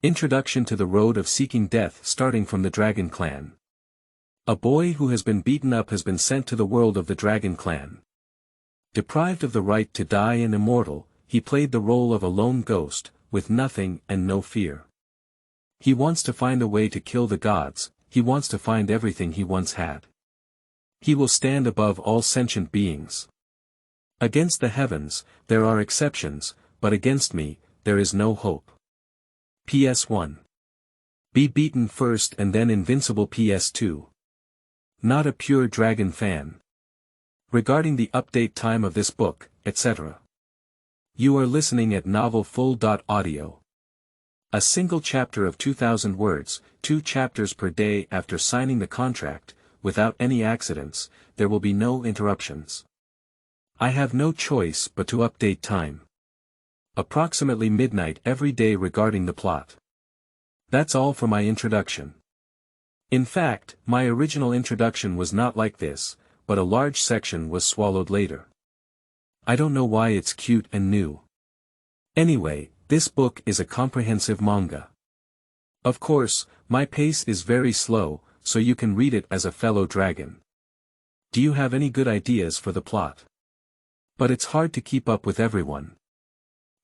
Introduction to the Road of Seeking Death starting from the Dragon Clan. A boy who has been beaten up has been sent to the world of the Dragon Clan. Deprived of the right to die and immortal, he played the role of a lone ghost, with nothing and no fear. He wants to find a way to kill the gods, he wants to find everything he once had. He will stand above all sentient beings. Against the heavens, there are exceptions, but against me, there is no hope. PS1. Be beaten first and then invincible. PS2. Not a pure dragon fan. Regarding the update time of this book, etc. You are listening at novelfull.audio. A single chapter of 2,000 words, 2 chapters per day after signing the contract, without any accidents, there will be no interruptions. I have no choice but to update time. Approximately midnight every day regarding the plot. That's all for my introduction. In fact, my original introduction was not like this, but a large section was swallowed later. I don't know why it's cute and new. Anyway, this book is a comprehensive manga. Of course, my pace is very slow, so you can read it as a fellow dragon. Do you have any good ideas for the plot? But it's hard to keep up with everyone.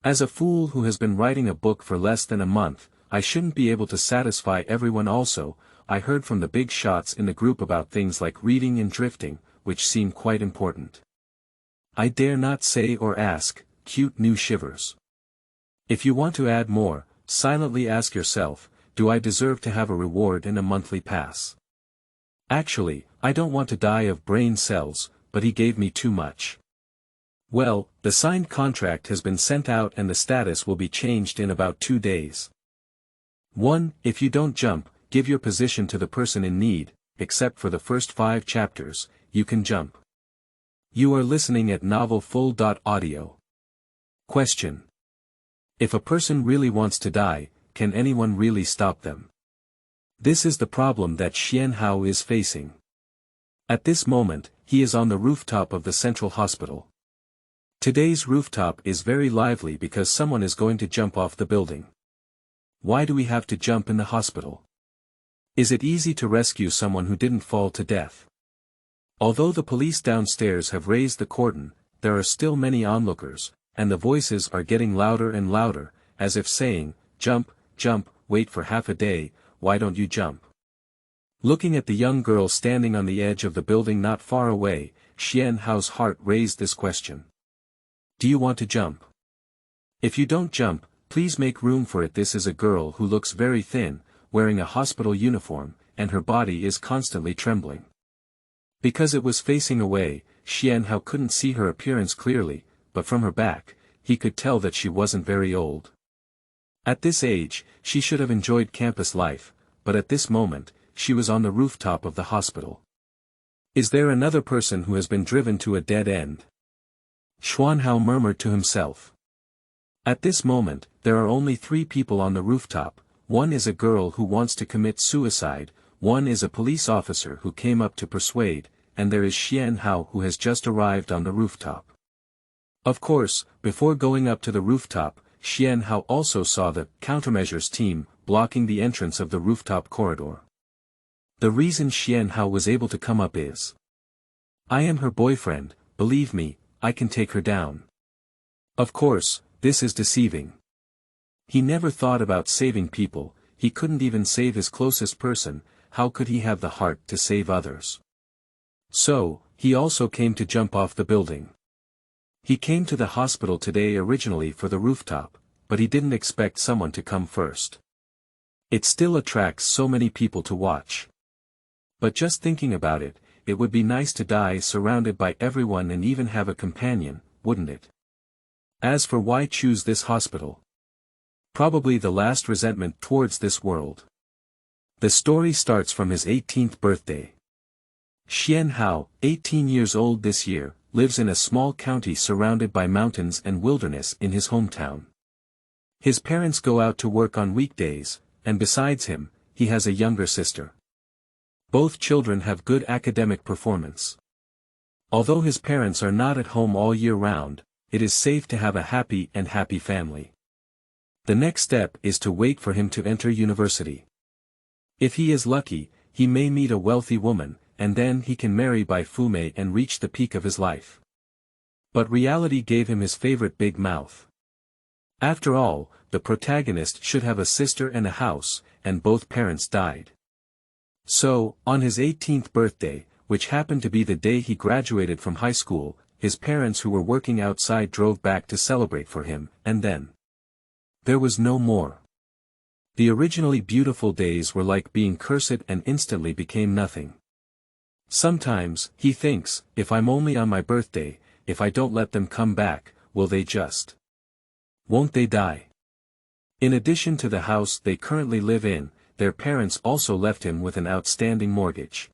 As a fool who has been writing a book for less than a month, I shouldn't be able to satisfy everyone. Also, I heard from the big shots in the group about things like reading and drifting, which seem quite important. I dare not say or ask, cute new shivers. If you want to add more, silently ask yourself, do I deserve to have a reward and a monthly pass? Actually, I don't want to die of brain cells, but he gave me too much. Well, the signed contract has been sent out and the status will be changed in about 2 days. 1. If you don't jump, give your position to the person in need, except for the first 5 chapters, you can jump. You are listening at novelfull.audio. Question. If a person really wants to die, can anyone really stop them? This is the problem that Xian Hao is facing. At this moment, he is on the rooftop of the central hospital. Today's rooftop is very lively because someone is going to jump off the building. Why do we have to jump in the hospital? Is it easy to rescue someone who didn't fall to death? Although the police downstairs have raised the cordon, there are still many onlookers, and the voices are getting louder and louder, as if saying, jump, jump, wait for half a day, why don't you jump? Looking at the young girl standing on the edge of the building not far away, Xian Hao's heart raised this question. Do you want to jump? If you don't jump, please make room for it. This is a girl who looks very thin, wearing a hospital uniform, and her body is constantly trembling. Because it was facing away, Xian Hao couldn't see her appearance clearly, but from her back, he could tell that she wasn't very old. At this age, she should have enjoyed campus life, but at this moment, she was on the rooftop of the hospital. Is there another person who has been driven to a dead end? Xuan Hao murmured to himself. At this moment, there are only 3 people on the rooftop. 1 is a girl who wants to commit suicide, 1 is a police officer who came up to persuade, and there is Xian Hao who has just arrived on the rooftop. Of course, before going up to the rooftop, Xian Hao also saw the countermeasures team blocking the entrance of the rooftop corridor. The reason Xian Hao was able to come up is, I am her boyfriend, believe me, I can take her down. Of course, this is deceiving. He never thought about saving people, he couldn't even save his closest person, how could he have the heart to save others? So, he also came to jump off the building. He came to the hospital today originally for the rooftop, but he didn't expect someone to come first. It still attracts so many people to watch. But just thinking about it, it would be nice to die surrounded by everyone and even have a companion, wouldn't it? As for why choose this hospital? Probably the last resentment towards this world. The story starts from his 18th birthday. Xian Hao, 18 years old this year, lives in a small county surrounded by mountains and wilderness in his hometown. His parents go out to work on weekdays, and besides him, he has a younger sister. Both children have good academic performance. Although his parents are not at home all year round, it is safe to have a happy family. The next step is to wait for him to enter university. If he is lucky, he may meet a wealthy woman, and then he can marry Bai Fumei and reach the peak of his life. But reality gave him his favorite big mouth. After all, the protagonist should have a sister and a house, and both parents died. So, on his 18th birthday, which happened to be the day he graduated from high school, his parents who were working outside drove back to celebrate for him, and then there was no more. The originally beautiful days were like being cursed and instantly became nothing. Sometimes, he thinks, if I'm only on my birthday, if I don't let them come back, will they just? Won't they die? In addition to the house they currently live in, their parents also left him with an outstanding mortgage.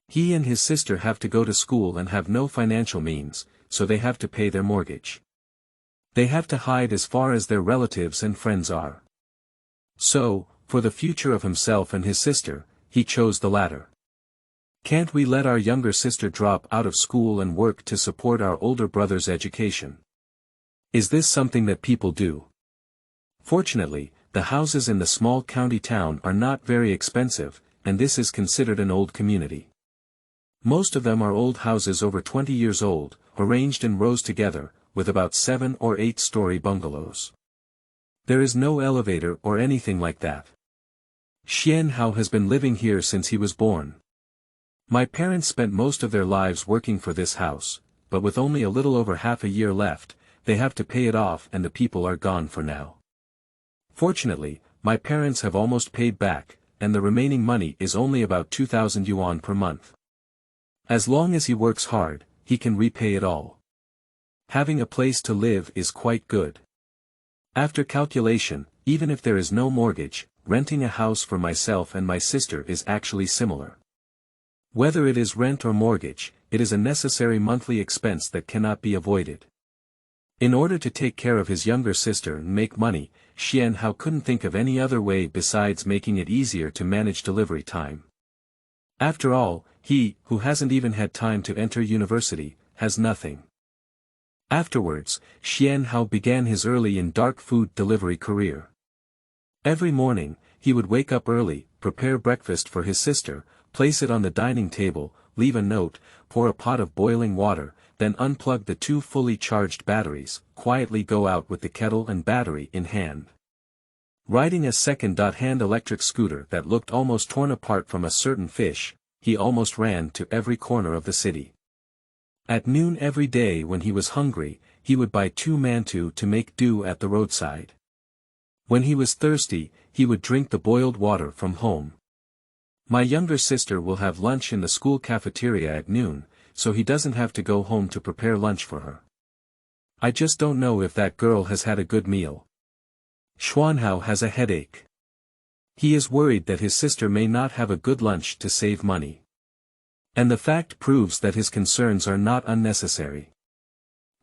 He and his sister have to go to school and have no financial means, so they have to pay their mortgage. They have to hide as far as their relatives and friends are. So, for the future of himself and his sister, he chose the latter. Can't we let our younger sister drop out of school and work to support our older brother's education? Is this something that people do? Fortunately, the houses in the small county town are not very expensive, and this is considered an old community. Most of them are old houses over 20 years old, arranged in rows together, with about 7 or 8-story bungalows. There is no elevator or anything like that. Xian Hao has been living here since he was born. My parents spent most of their lives working for this house, but with only a little over half a year left, they have to pay it off and the people are gone for now. Fortunately, my parents have almost paid back, and the remaining money is only about 2,000 yuan per month. As long as he works hard, he can repay it all. Having a place to live is quite good. After calculation, even if there is no mortgage, renting a house for myself and my sister is actually similar. Whether it is rent or mortgage, it is a necessary monthly expense that cannot be avoided. In order to take care of his younger sister and make money, Xian Hao couldn't think of any other way besides making it easier to manage delivery time. After all, he, who hasn't even had time to enter university, has nothing. Afterwards, Xian Hao began his early and dark food delivery career. Every morning, he would wake up early, prepare breakfast for his sister, place it on the dining table, leave a note, pour a pot of boiling water, then unplug the 2 fully charged batteries, quietly go out with the kettle and battery in hand. Riding a second-hand electric scooter that looked almost torn apart from a certain fish, he almost ran to every corner of the city. At noon every day when he was hungry, he would buy 2 mantou to make do at the roadside. When he was thirsty, he would drink the boiled water from home. My younger sister will have lunch in the school cafeteria at noon, so he doesn't have to go home to prepare lunch for her. I just don't know if that girl has had a good meal. Xuanhao has a headache. He is worried that his sister may not have a good lunch to save money. And the fact proves that his concerns are not unnecessary.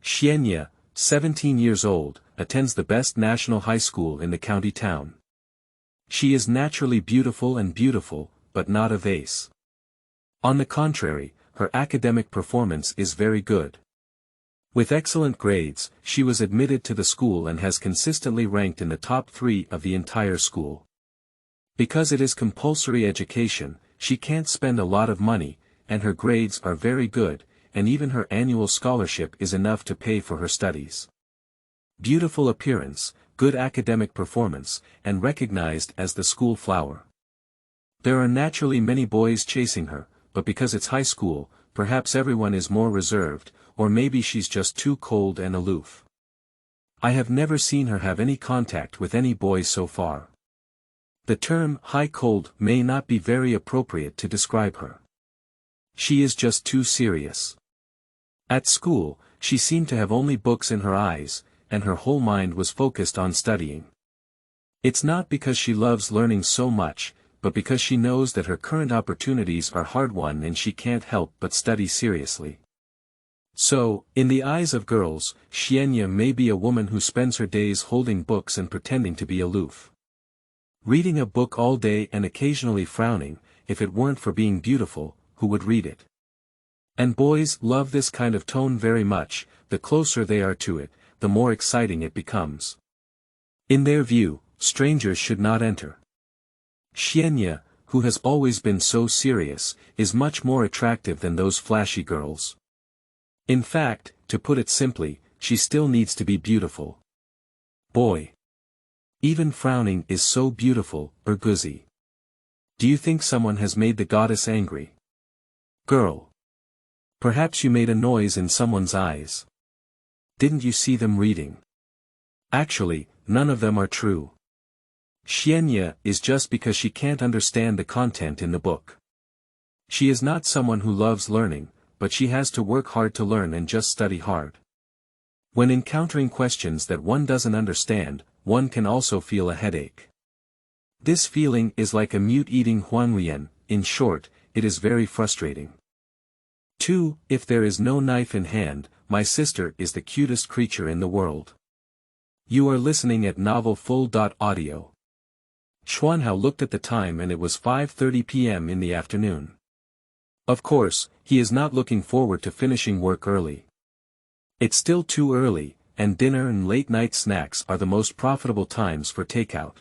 Xianye, 17 years old, attends the best national high school in the county town. She is naturally beautiful, but not a vase. On the contrary, her academic performance is very good. With excellent grades, she was admitted to the school and has consistently ranked in the top 3 of the entire school. Because it is compulsory education, she can't spend a lot of money, and her grades are very good, and even her annual scholarship is enough to pay for her studies. Beautiful appearance, good academic performance, and recognized as the school flower. There are naturally many boys chasing her, but because it's high school, perhaps everyone is more reserved, or maybe she's just too cold and aloof. I have never seen her have any contact with any boys so far. The term high-cold may not be very appropriate to describe her. She is just too serious. At school, she seemed to have only books in her eyes, and her whole mind was focused on studying. It's not because she loves learning so much, but because she knows that her current opportunities are hard-won and she can't help but study seriously. So, in the eyes of girls, Xianye may be a woman who spends her days holding books and pretending to be aloof. Reading a book all day and occasionally frowning, if it weren't for being beautiful, who would read it? And boys love this kind of tone very much. The closer they are to it, the more exciting it becomes. In their view, strangers should not enter. Xianya, who has always been so serious, is much more attractive than those flashy girls. In fact, to put it simply, she still needs to be beautiful. Boy. Even frowning is so beautiful, Urguzi. Do you think someone has made the goddess angry? Girl. Perhaps you made a noise in someone's eyes. Didn't you see them reading? Actually, none of them are true. Xianya is just because she can't understand the content in the book. She is not someone who loves learning, but she has to work hard to learn and just study hard. When encountering questions that one doesn't understand, one can also feel a headache. This feeling is like a mute eating huanglian. In short, it is very frustrating. 2. If there is no knife in hand, my sister is the cutest creature in the world. You are listening at Novel Full. Audio. Xuanhao looked at the time and it was 5:30 p.m. in the afternoon. Of course, he is not looking forward to finishing work early. It's still too early, and dinner and late-night snacks are the most profitable times for takeout.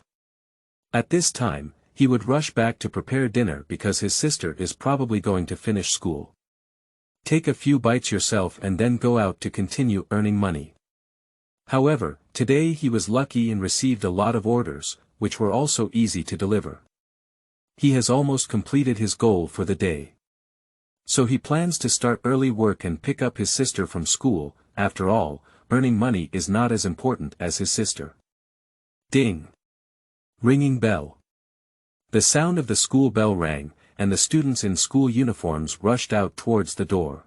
At this time, he would rush back to prepare dinner because his sister is probably going to finish school. Take a few bites yourself and then go out to continue earning money. However, today he was lucky and received a lot of orders, which were also easy to deliver. He has almost completed his goal for the day. So he plans to start early work and pick up his sister from school. After all, earning money is not as important as his sister. Ding! Ringing bell. The sound of the school bell rang, and the students in school uniforms rushed out towards the door.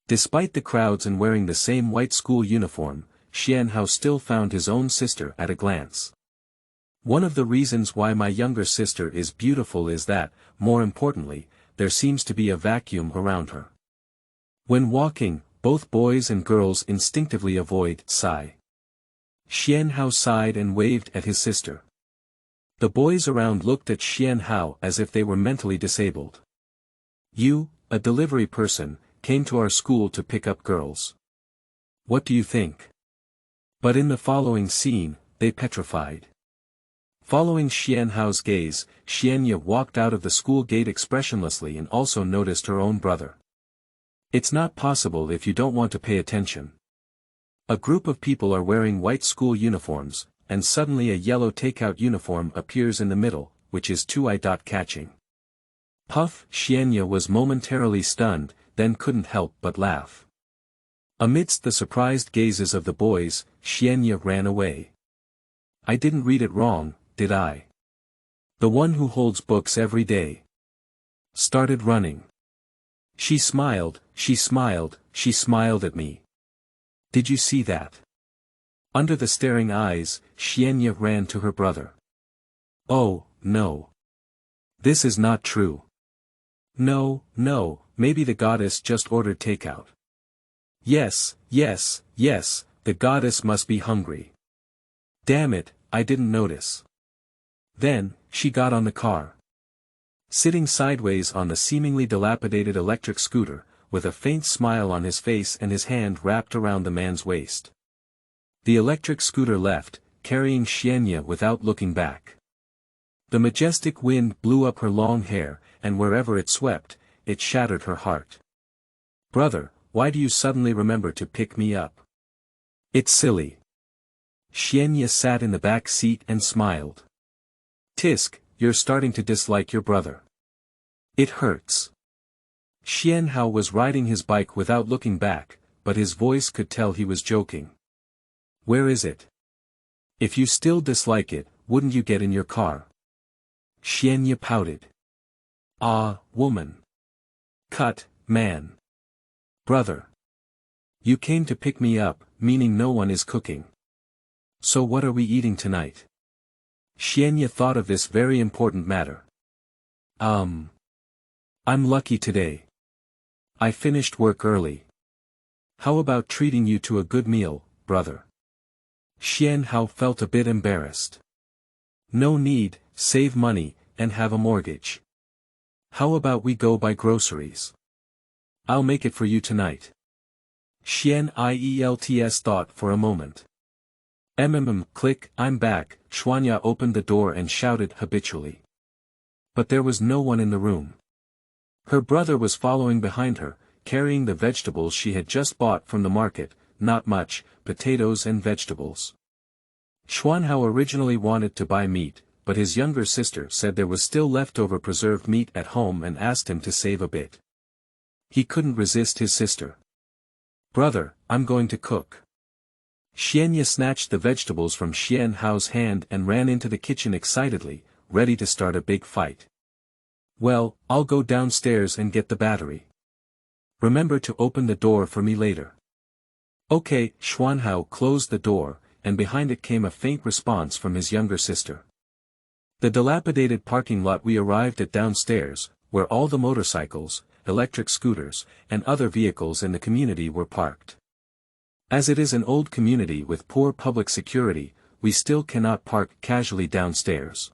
Despite the crowds and wearing the same white school uniform, Xianhao still found his own sister at a glance. One of the reasons why my younger sister is beautiful is that, more importantly, there seems to be a vacuum around her. When walking, both boys and girls instinctively avoid sigh. Xianhao sighed and waved at his sister. The boys around looked at Xianhao as if they were mentally disabled. You, a delivery person, came to our school to pick up girls. What do you think? But in the following scene, they petrified. Following Xianhao's gaze, Xianya walked out of the school gate expressionlessly and also noticed her own brother. It's not possible if you don't want to pay attention. A group of people are wearing white school uniforms, and suddenly a yellow takeout uniform appears in the middle, which is too eye-catching. Puff! Xianya was momentarily stunned, then couldn't help but laugh. Amidst the surprised gazes of the boys, Xianya ran away. I didn't read it wrong, did I? The one who holds books every day. Started running. She smiled at me. Did you see that? Under the staring eyes, Xianya ran to her brother. Oh, no. This is not true. No, maybe the goddess just ordered takeout. Yes, the goddess must be hungry. Damn it, I didn't notice. Then, she got on the car. Sitting sideways on the seemingly dilapidated electric scooter, with a faint smile on his face and his hand wrapped around the man's waist. The electric scooter left, carrying Xianya without looking back. The majestic wind blew up her long hair, and wherever it swept, it shattered her heart. Brother, why do you suddenly remember to pick me up? It's silly. Xianya sat in the back seat and smiled. Tisk, you're starting to dislike your brother. It hurts. Xianhao was riding his bike without looking back, but his voice could tell he was joking. Where is it? If you still dislike it, wouldn't you get in your car? Xianya pouted. Ah, woman. Cut, man. Brother. You came to pick me up, meaning no one is cooking. So what are we eating tonight? Xianya thought of this very important matter. I'm lucky today. I finished work early. How about treating you to a good meal, brother? Xianhao felt a bit embarrassed. No need, save money, and have a mortgage. How about we go buy groceries? I'll make it for you tonight. Xianyielts thought for a moment. Click, I'm back, Xuanya opened the door and shouted habitually. But there was no one in the room. Her brother was following behind her, carrying the vegetables she had just bought from the market, not much, potatoes and vegetables. Xuanhao originally wanted to buy meat, but his younger sister said there was still leftover preserved meat at home and asked him to save a bit. He couldn't resist his sister. Brother, I'm going to cook. Xianya snatched the vegetables from Xianhao's hand and ran into the kitchen excitedly, ready to start a big fight. Well, I'll go downstairs and get the battery. Remember to open the door for me later. Okay, Xuanhao closed the door, and behind it came a faint response from his younger sister. The dilapidated parking lot we arrived at downstairs, where all the motorcycles, electric scooters, and other vehicles in the community were parked. As it is an old community with poor public security, we still cannot park casually downstairs.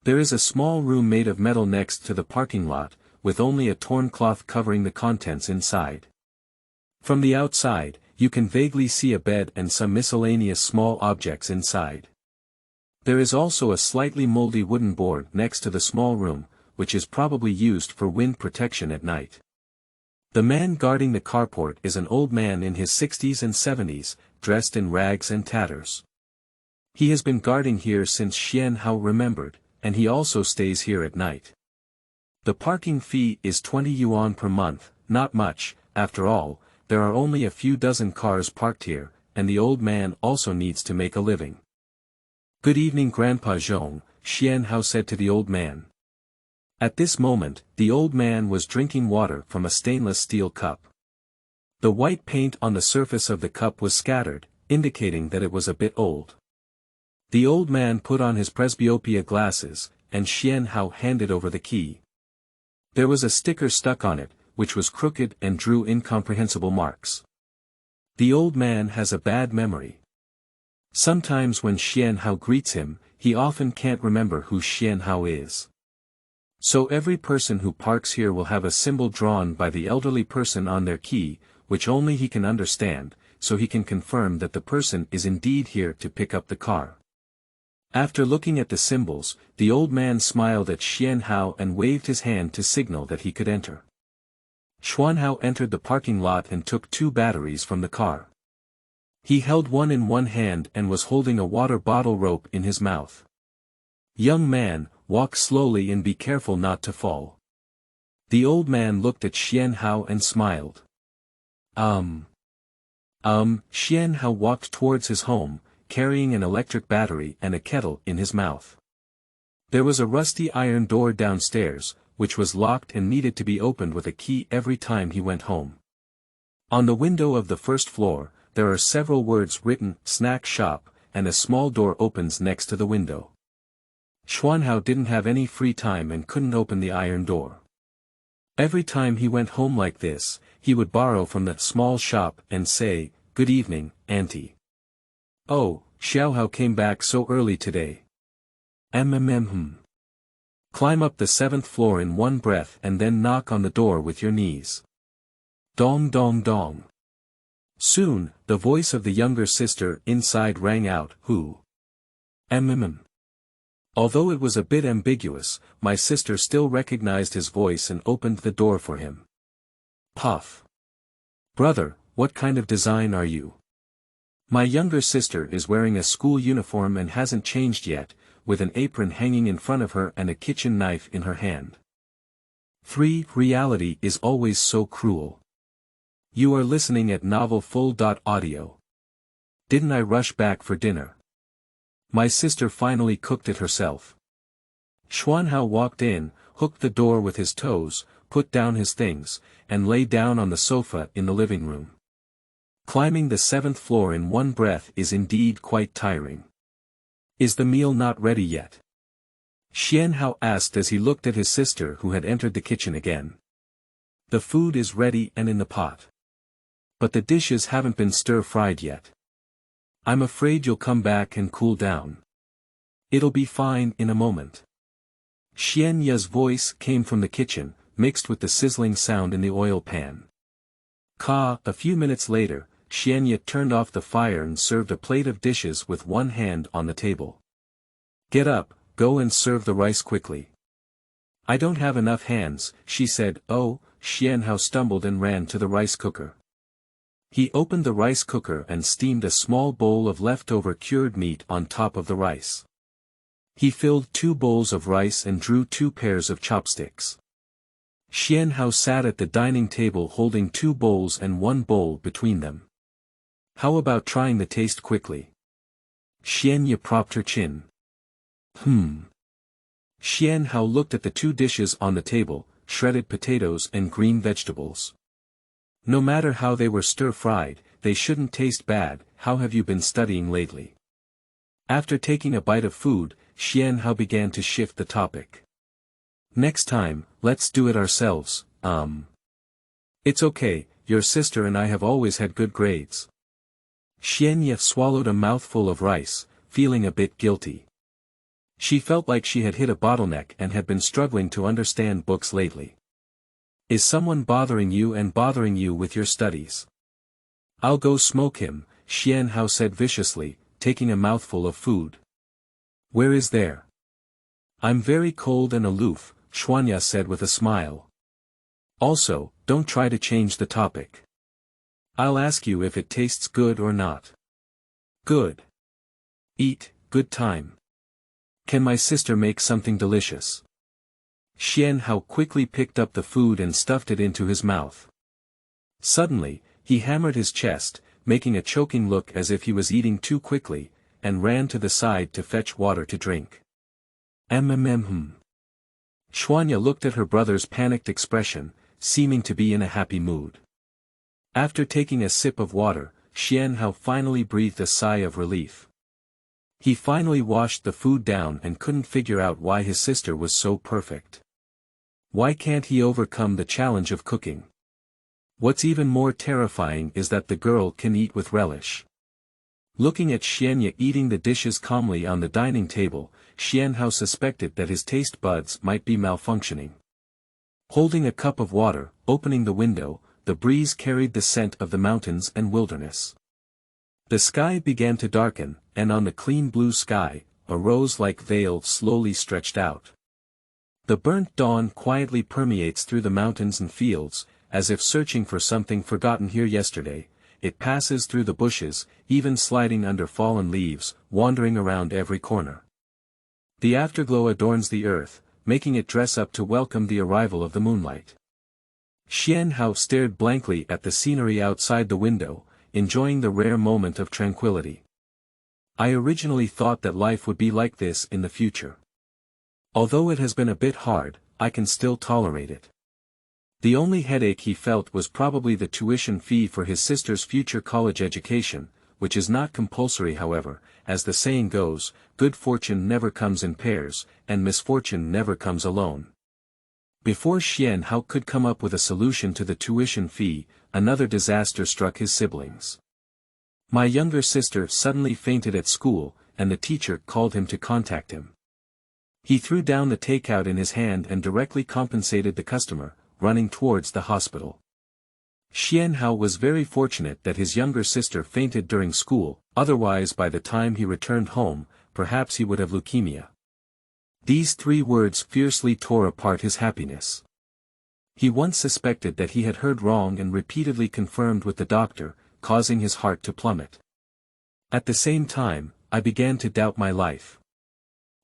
There is a small room made of metal next to the parking lot, with only a torn cloth covering the contents inside. From the outside, you can vaguely see a bed and some miscellaneous small objects inside. There is also a slightly moldy wooden board next to the small room, which is probably used for wind protection at night. The man guarding the carport is an old man in his 60s and 70s, dressed in rags and tatters. He has been guarding here since Xianhao remembered, and he also stays here at night. The parking fee is 20 yuan per month, not much, after all, there are only a few dozen cars parked here, and the old man also needs to make a living. Good evening Grandpa Zhong, Xianhao said to the old man. At this moment, the old man was drinking water from a stainless steel cup. The white paint on the surface of the cup was scattered, indicating that it was a bit old. The old man put on his presbyopia glasses, and Xianhao handed over the key. There was a sticker stuck on it, which was crooked and drew incomprehensible marks. The old man has a bad memory. Sometimes when Xianhao greets him, he often can't remember who Xianhao is. So every person who parks here will have a symbol drawn by the elderly person on their key, which only he can understand, so he can confirm that the person is indeed here to pick up the car. After looking at the symbols, the old man smiled at Xianhao and waved his hand to signal that he could enter. Xuanhao entered the parking lot and took 2 batteries from the car. He held one in one hand and was holding a water bottle rope in his mouth. Young man, walk slowly and be careful not to fall. The old man looked at Xianhao and smiled. Xianhao walked towards his home, carrying an electric battery and a kettle in his mouth. There was a rusty iron door downstairs, which was locked and needed to be opened with a key every time he went home. On the window of the first floor, there are several words written, snack shop, and a small door opens next to the window. Xuanhao didn't have any free time and couldn't open the iron door. Every time he went home like this, he would borrow from that small shop and say, "Good evening, auntie." "Oh, Xiaohao came back so early today." Climb up the 7th floor in one breath and then knock on the door with your knees. Dong dong dong. Soon, the voice of the younger sister inside rang out, "Who?" Although it was a bit ambiguous, my sister still recognized his voice and opened the door for him. Puff. "Brother, what kind of design are you?" My younger sister is wearing a school uniform and hasn't changed yet, with an apron hanging in front of her and a kitchen knife in her hand. 3. Reality is always so cruel. You are listening at novelfull.audio. Didn't I rush back for dinner? My sister finally cooked it herself. Xuanhao walked in, hooked the door with his toes, put down his things, and lay down on the sofa in the living room. Climbing the 7th floor in one breath is indeed quite tiring. Is the meal not ready yet? Xianhao asked as he looked at his sister who had entered the kitchen again. The food is ready and in the pot. But the dishes haven't been stir-fried yet. I'm afraid you'll come back and cool down. It'll be fine in a moment. Xianya's voice came from the kitchen, mixed with the sizzling sound in the oil pan. A few minutes later, Xianye turned off the fire and served a plate of dishes with one hand on the table. "Get up, go and serve the rice quickly." "I don't have enough hands," she said. "Oh," Xianhao stumbled and ran to the rice cooker. He opened the rice cooker and steamed a small bowl of leftover cured meat on top of the rice. He filled 2 bowls of rice and drew 2 pairs of chopsticks. Xianhao sat at the dining table holding 2 bowls and 1 bowl between them. "How about trying the taste quickly?" Xianye propped her chin. Xianhao looked at the 2 dishes on the table, shredded potatoes and green vegetables. "No matter how they were stir-fried, they shouldn't taste bad. How have you been studying lately?" After taking a bite of food, Xianhao began to shift the topic. "Next time, let's do it ourselves. It's okay, your sister and I have always had good grades." Xianye swallowed a mouthful of rice, feeling a bit guilty. She felt like she had hit a bottleneck and had been struggling to understand books lately. "Is someone bothering you with your studies?" "I'll go smoke him," Xianhao said viciously, taking a mouthful of food. "Where is there?" "I'm very cold and aloof," Xuanya said with a smile. "Also, don't try to change the topic. I'll ask you if it tastes good or not." "Good. Eat, good time. Can my sister make something delicious?" Xianhao quickly picked up the food and stuffed it into his mouth. Suddenly, he hammered his chest, making a choking look as if he was eating too quickly, and ran to the side to fetch water to drink. Xuanya looked at her brother's panicked expression, seeming to be in a happy mood. After taking a sip of water, Xianhao finally breathed a sigh of relief. He finally washed the food down and couldn't figure out why his sister was so perfect. Why can't he overcome the challenge of cooking? What's even more terrifying is that the girl can eat with relish. Looking at Xianye eating the dishes calmly on the dining table, Xianhao suspected that his taste buds might be malfunctioning. Holding a cup of water, opening the window, the breeze carried the scent of the mountains and wilderness. The sky began to darken, and on the clean blue sky, a rose-like veil slowly stretched out. The burnt dawn quietly permeates through the mountains and fields, as if searching for something forgotten here yesterday. It passes through the bushes, even sliding under fallen leaves, wandering around every corner. The afterglow adorns the earth, making it dress up to welcome the arrival of the moonlight. Xianhao stared blankly at the scenery outside the window, enjoying the rare moment of tranquility. "I originally thought that life would be like this in the future. Although it has been a bit hard, I can still tolerate it." The only headache he felt was probably the tuition fee for his sister's future college education, which is not compulsory however. As the saying goes, good fortune never comes in pairs, and misfortune never comes alone. Before Xianhao could come up with a solution to the tuition fee, another disaster struck his siblings. My younger sister suddenly fainted at school, and the teacher called him to contact him. He threw down the takeout in his hand and directly compensated the customer, running towards the hospital. Xianhao was very fortunate that his younger sister fainted during school, otherwise by the time he returned home, perhaps he would have leukemia. These 3 words fiercely tore apart his happiness. He once suspected that he had heard wrong and repeatedly confirmed with the doctor, causing his heart to plummet. At the same time, I began to doubt my life.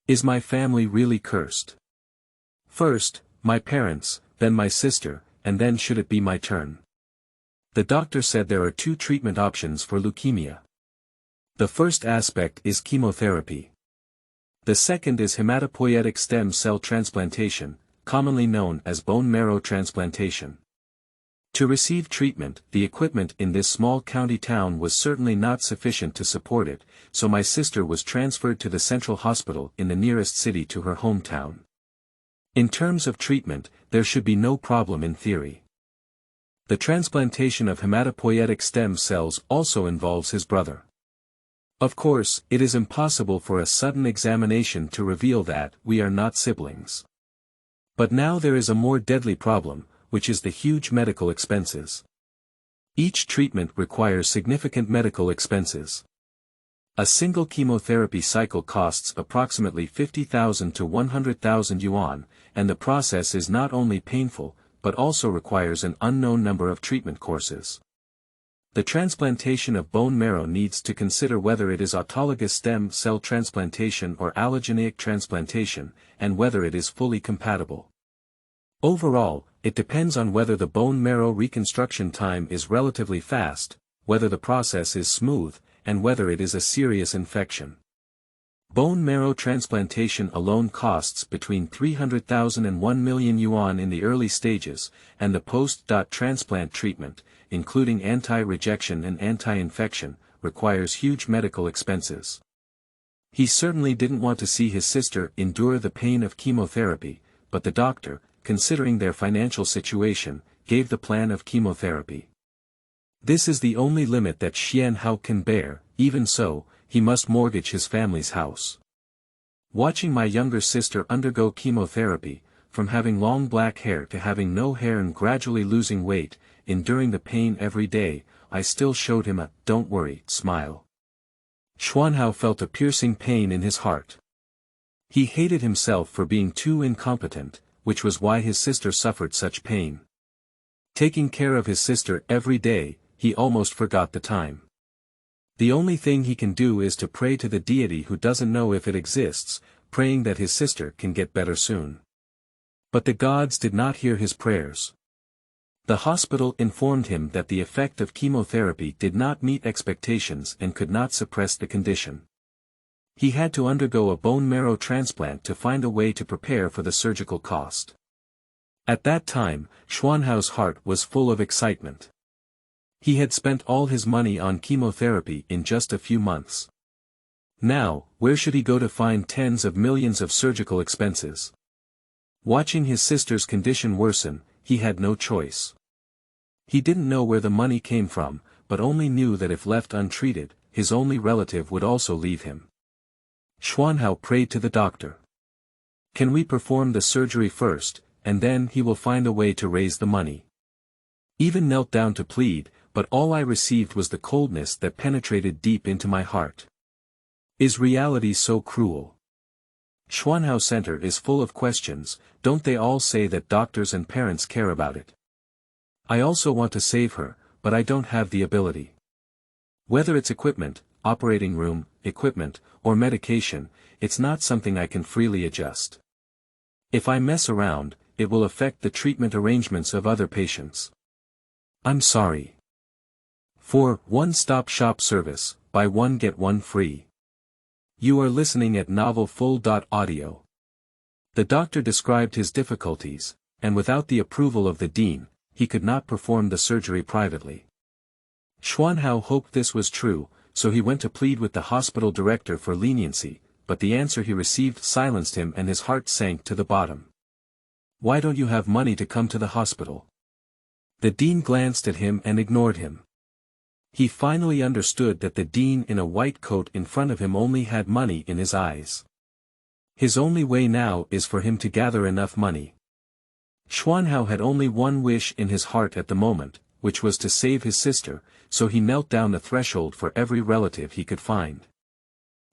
Is my family really cursed? First, my parents, then my sister, and then should it be my turn? The doctor said there are 2 treatment options for leukemia. The first aspect is chemotherapy. The second is hematopoietic stem cell transplantation, commonly known as bone marrow transplantation. To receive treatment, the equipment in this small county town was certainly not sufficient to support it, so my sister was transferred to the central hospital in the nearest city to her hometown. In terms of treatment, there should be no problem in theory. The transplantation of hematopoietic stem cells also involves his brother. Of course, it is impossible for a sudden examination to reveal that we are not siblings. But now there is a more deadly problem, which is the huge medical expenses. Each treatment requires significant medical expenses. A single chemotherapy cycle costs approximately 50,000 to 100,000 yuan, and the process is not only painful, but also requires an unknown number of treatment courses. The transplantation of bone marrow needs to consider whether it is autologous stem cell transplantation or allogeneic transplantation, and whether it is fully compatible. Overall, it depends on whether the bone marrow reconstruction time is relatively fast, whether the process is smooth, and whether it is a serious infection. Bone marrow transplantation alone costs between 300,000 and 1 million yuan in the early stages, and the post-transplant treatment, including anti-rejection and anti-infection, requires huge medical expenses. He certainly didn't want to see his sister endure the pain of chemotherapy, but the doctor, considering their financial situation, gave the plan of chemotherapy. This is the only limit that Xian Hao can bear. Even so, he must mortgage his family's house. Watching my younger sister undergo chemotherapy, from having long black hair to having no hair and gradually losing weight, enduring the pain every day, I still showed him a "don't worry" smile. Xuanhao felt a piercing pain in his heart. He hated himself for being too incompetent, which was why his sister suffered such pain. Taking care of his sister every day, he almost forgot the time. The only thing he can do is to pray to the deity who doesn't know if it exists, praying that his sister can get better soon. But the gods did not hear his prayers. The hospital informed him that the effect of chemotherapy did not meet expectations and could not suppress the condition. He had to undergo a bone marrow transplant to find a way to prepare for the surgical cost. At that time, Xuanhao's heart was full of excitement. He had spent all his money on chemotherapy in just a few months. Now, where should he go to find tens of millions of surgical expenses? Watching his sister's condition worsen, he had no choice. He didn't know where the money came from, but only knew that if left untreated, his only relative would also leave him. Xuanhao prayed to the doctor. "Can we perform the surgery first, and then he will find a way to raise the money?" Even knelt down to plead, but all I received was the coldness that penetrated deep into my heart. Is reality so cruel? Xuanhao Center is full of questions. Don't they all say that doctors and parents care about it? I also want to save her, but I don't have the ability. Whether it's equipment, operating room, equipment, or medication, it's not something I can freely adjust. If I mess around, it will affect the treatment arrangements of other patients. I'm sorry. For one-stop shop service, buy one get one free. You are listening at novelfull.audio. The doctor described his difficulties, and without the approval of the dean, he could not perform the surgery privately. Xuanhao hoped this was true, so he went to plead with the hospital director for leniency, but the answer he received silenced him and his heart sank to the bottom. Why don't you have money to come to the hospital? The dean glanced at him and ignored him. He finally understood that the dean in a white coat in front of him only had money in his eyes. His only way now is for him to gather enough money. Xuanhao had only one wish in his heart at the moment, which was to save his sister, so he knelt down the threshold for every relative he could find.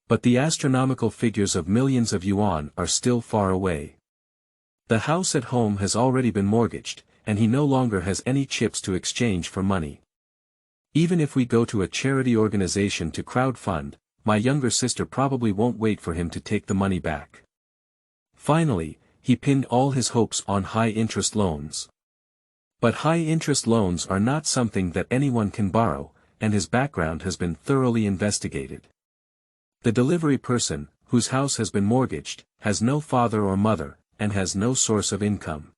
But the astronomical figures of millions of yuan are still far away. The house at home has already been mortgaged, and he no longer has any chips to exchange for money. Even if we go to a charity organization to crowdfund, my younger sister probably won't wait for him to take the money back. Finally, he pinned all his hopes on high-interest loans. But high-interest loans are not something that anyone can borrow, and his background has been thoroughly investigated. The delivery person, whose house has been mortgaged, has no father or mother, and has no source of income.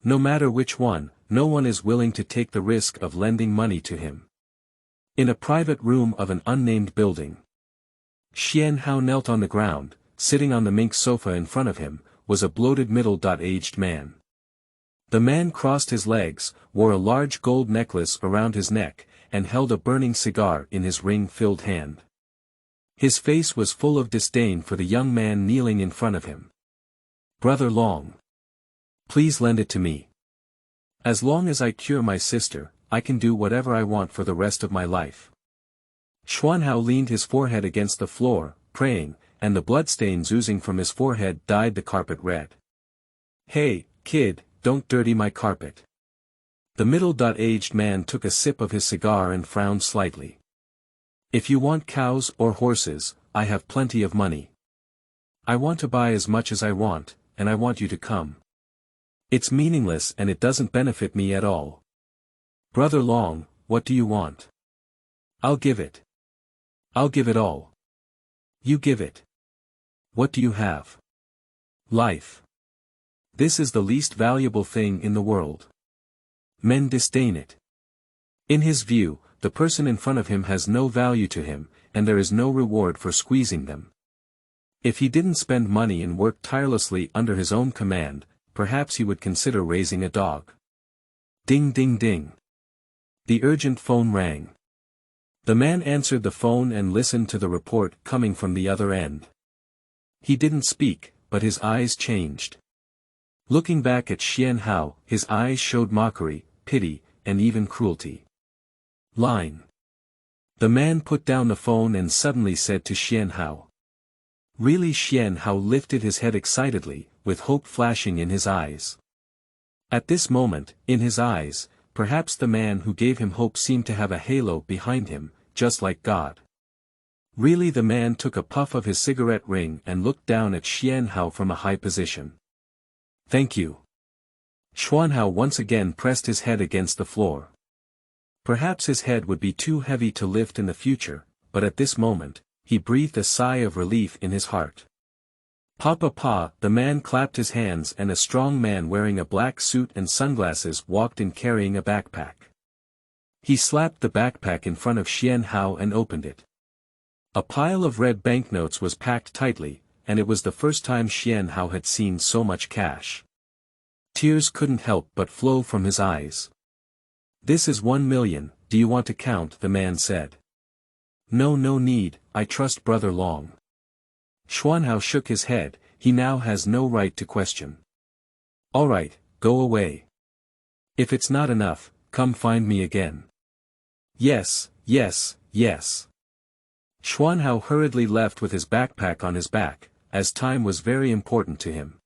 No matter which one, no one is willing to take the risk of lending money to him. In a private room of an unnamed building, Xian Hao knelt on the ground. Sitting on the mink sofa in front of him, was a bloated middle-aged man. The man crossed his legs, wore a large gold necklace around his neck, and held a burning cigar in his ring-filled hand. His face was full of disdain for the young man kneeling in front of him. "Brother Long. Please lend it to me. As long as I cure my sister, I can do whatever I want for the rest of my life. Xuanhao leaned his forehead against the floor, praying, and the bloodstains oozing from his forehead dyed the carpet red. Hey, kid, don't dirty my carpet. The middle-aged man took a sip of his cigar and frowned slightly. If you want cows or horses, I have plenty of money. I want to buy as much as I want, and I want you to come. It's meaningless and it doesn't benefit me at all. Brother Long, what do you want? I'll give it. I'll give it all. You give it. What do you have? Life. This is the least valuable thing in the world. Men disdain it. In his view, the person in front of him has no value to him, and there is no reward for squeezing them. If he didn't spend money and work tirelessly under his own command, perhaps he would consider raising a dog. Ding ding ding. The urgent phone rang. The man answered the phone and listened to the report coming from the other end. He didn't speak, but his eyes changed. Looking back at Xuanhao, his eyes showed mockery, pity, and even cruelty. Line. The man put down the phone and suddenly said to Xuanhao. Really? Xuanhao lifted his head excitedly, with hope flashing in his eyes. At this moment, in his eyes, perhaps the man who gave him hope seemed to have a halo behind him, just like God. Really? The man took a puff of his cigarette ring and looked down at Xuanhao from a high position. Thank you. Xuanhao once again pressed his head against the floor. Perhaps his head would be too heavy to lift in the future, but at this moment, he breathed a sigh of relief in his heart. Pa, the man clapped his hands and a strong man wearing a black suit and sunglasses walked in carrying a backpack. He slapped the backpack in front of Xuanhao and opened it. A pile of red banknotes was packed tightly, and it was the first time Xuanhao had seen so much cash. Tears couldn't help but flow from his eyes. This is 1 million, do you want to count? The man said. No need, I trust Brother Long. Xuanhao shook his head, he now has no right to question. Alright, go away. If it's not enough, come find me again. Yes. Xuanhao hurriedly left with his backpack on his back, as time was very important to him.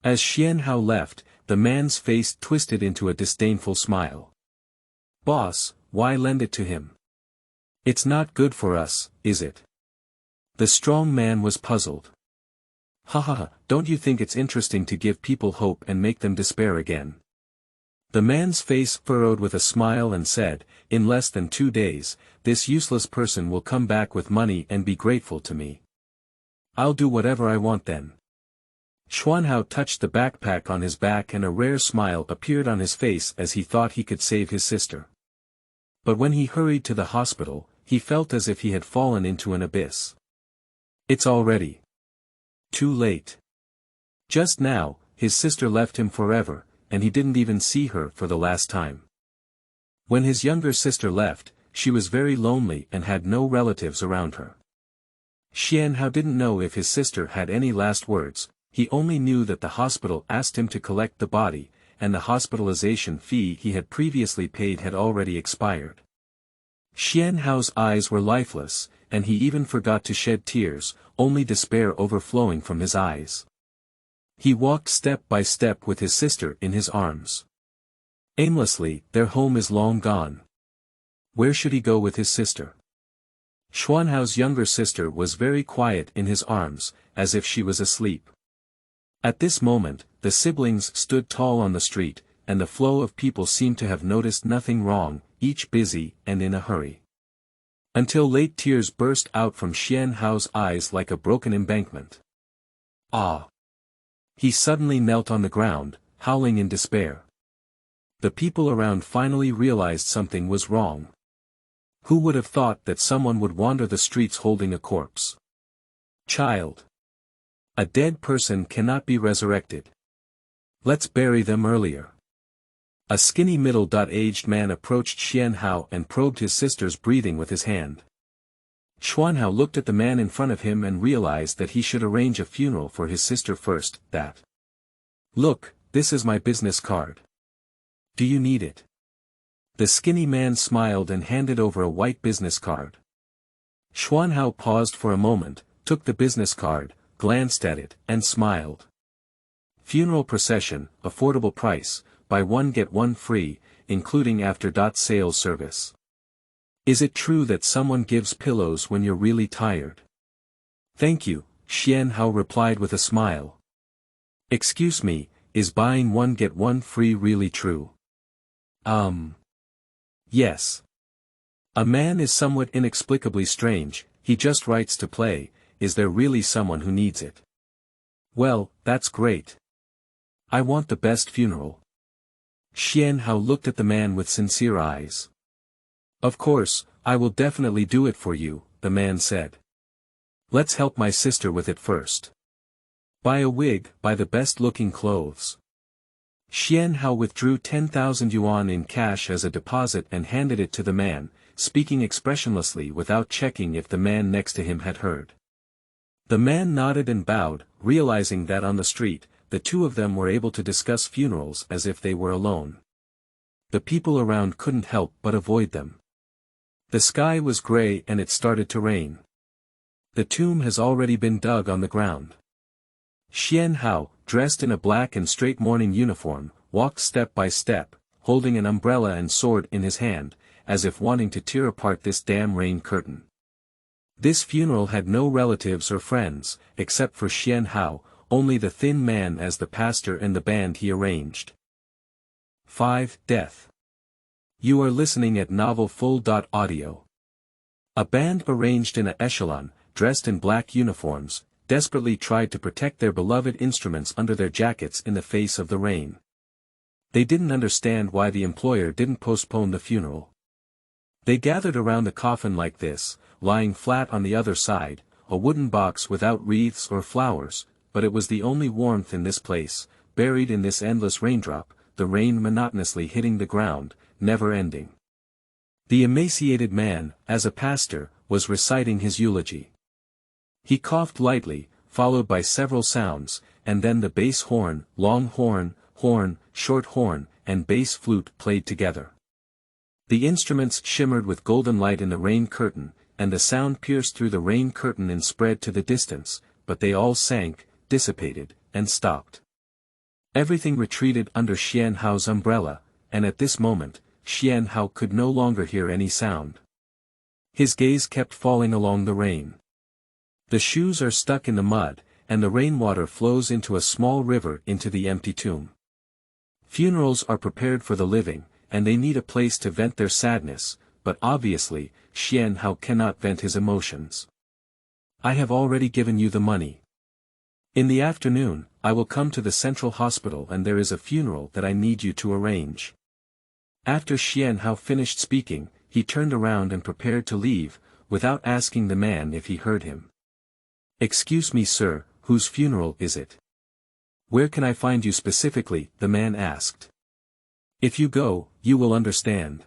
As Xuanhao left, the man's face twisted into a disdainful smile. Boss, why lend it to him? It's not good for us, is it? The strong man was puzzled. Don't you think it's interesting to give people hope and make them despair again? The man's face furrowed with a smile and said, in less than 2 days, this useless person will come back with money and be grateful to me. I'll do whatever I want then. Xuanhao touched the backpack on his back and a rare smile appeared on his face as he thought he could save his sister. But when he hurried to the hospital, he felt as if he had fallen into an abyss. It's already too late. Just now, his sister left him forever, and he didn't even see her for the last time. When his younger sister left, she was very lonely and had no relatives around her. Xuanhao didn't know if his sister had any last words, he only knew that the hospital asked him to collect the body, and the hospitalization fee he had previously paid had already expired. Xuanhao's eyes were lifeless, and he even forgot to shed tears, only despair overflowing from his eyes. He walked step by step with his sister in his arms. Aimlessly, their home is long gone. Where should he go with his sister? Xuanhao's younger sister was very quiet in his arms, as if she was asleep. At this moment, the siblings stood tall on the street, and the flow of people seemed to have noticed nothing wrong, each busy and in a hurry. Until late tears burst out from Xuanhao's eyes like a broken embankment. Ah! He suddenly knelt on the ground, howling in despair. The people around finally realized something was wrong. Who would have thought that someone would wander the streets holding a corpse? Child. A dead person cannot be resurrected. Let's bury them earlier. A skinny middle-aged man approached Xuanhao and probed his sister's breathing with his hand. Xuanhao looked at the man in front of him and realized that he should arrange a funeral for his sister first. Look, this is my business card. Do you need it? The skinny man smiled and handed over a white business card. Xuanhao paused for a moment, took the business card, glanced at it, and smiled. Funeral procession, affordable price, buy one get one free, including after-sales service. Is it true that someone gives pillows when you're really tired? Thank you, Xuanhao replied with a smile. Excuse me, is buying one get one free really true? Yes. A man is somewhat inexplicably strange, he just writes to play, is there really someone who needs it? Well, that's great. I want the best funeral. Xuanhao looked at the man with sincere eyes. Of course, I will definitely do it for you, the man said. Let's help my sister with it first. Buy a wig, buy the best-looking clothes. Xuanhao withdrew 10,000 yuan in cash as a deposit and handed it to the man, speaking expressionlessly without checking if the man next to him had heard. The man nodded and bowed, realizing that on the street, the two of them were able to discuss funerals as if they were alone. The people around couldn't help but avoid them. The sky was gray and it started to rain. The tomb has already been dug on the ground. Xuanhao, dressed in a black and straight mourning uniform, walked step by step, holding an umbrella and sword in his hand, as if wanting to tear apart this damn rain curtain. This funeral had no relatives or friends, except for Xuanhao, only the thin man as the pastor and the band he arranged. 5. Death. You are listening at Novel Full. Audio. A band arranged in an echelon, dressed in black uniforms, desperately tried to protect their beloved instruments under their jackets in the face of the rain. They didn't understand why the employer didn't postpone the funeral. They gathered around the coffin like this, lying flat on the other side, a wooden box without wreaths or flowers, but it was the only warmth in this place, buried in this endless raindrop, the rain monotonously hitting the ground, never ending. The emaciated man, as a pastor, was reciting his eulogy. He coughed lightly, followed by several sounds, and then the bass horn, long horn, horn, short horn, and bass flute played together. The instruments shimmered with golden light in the rain curtain, and the sound pierced through the rain curtain and spread to the distance, but they all sank, dissipated, and stopped. Everything retreated under Xuanhao's umbrella, and at this moment, Xuanhao could no longer hear any sound. His gaze kept falling along the rain. The shoes are stuck in the mud, and the rainwater flows into a small river into the empty tomb. Funerals are prepared for the living, and they need a place to vent their sadness, but obviously, Xuanhao cannot vent his emotions. I have already given you the money. In the afternoon, I will come to the central hospital and there is a funeral that I need you to arrange. After Xuanhao finished speaking, he turned around and prepared to leave, without asking the man if he heard him. Excuse me sir, whose funeral is it? Where can I find you specifically? The man asked. If you go, you will understand.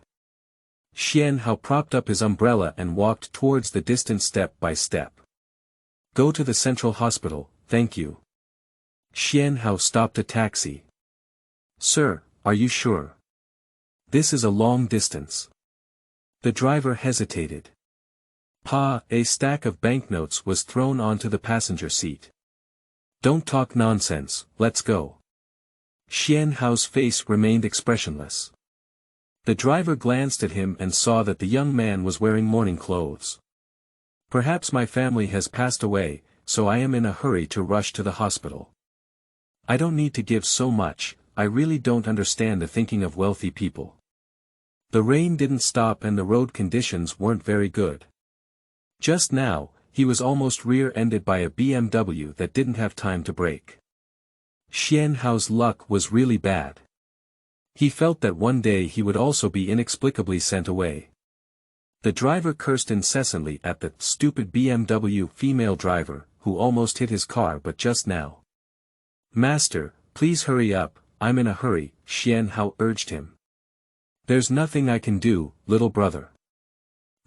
Xuanhao propped up his umbrella and walked towards the distance step by step. Go to the central hospital, thank you. Xuanhao stopped a taxi. Sir, are you sure? This is a long distance. The driver hesitated. A stack of banknotes was thrown onto the passenger seat. Don't talk nonsense, let's go. Xuanhao's face remained expressionless. The driver glanced at him and saw that the young man was wearing mourning clothes. Perhaps my family has passed away, so I am in a hurry to rush to the hospital. I don't need to give so much, I really don't understand the thinking of wealthy people. The rain didn't stop and the road conditions weren't very good. Just now, he was almost rear-ended by a BMW that didn't have time to brake. Xuanhao's luck was really bad. He felt that one day he would also be inexplicably sent away. The driver cursed incessantly at the stupid BMW female driver, who almost hit his car but just now. Master, please hurry up, I'm in a hurry, Xuanhao urged him. There's nothing I can do, little brother.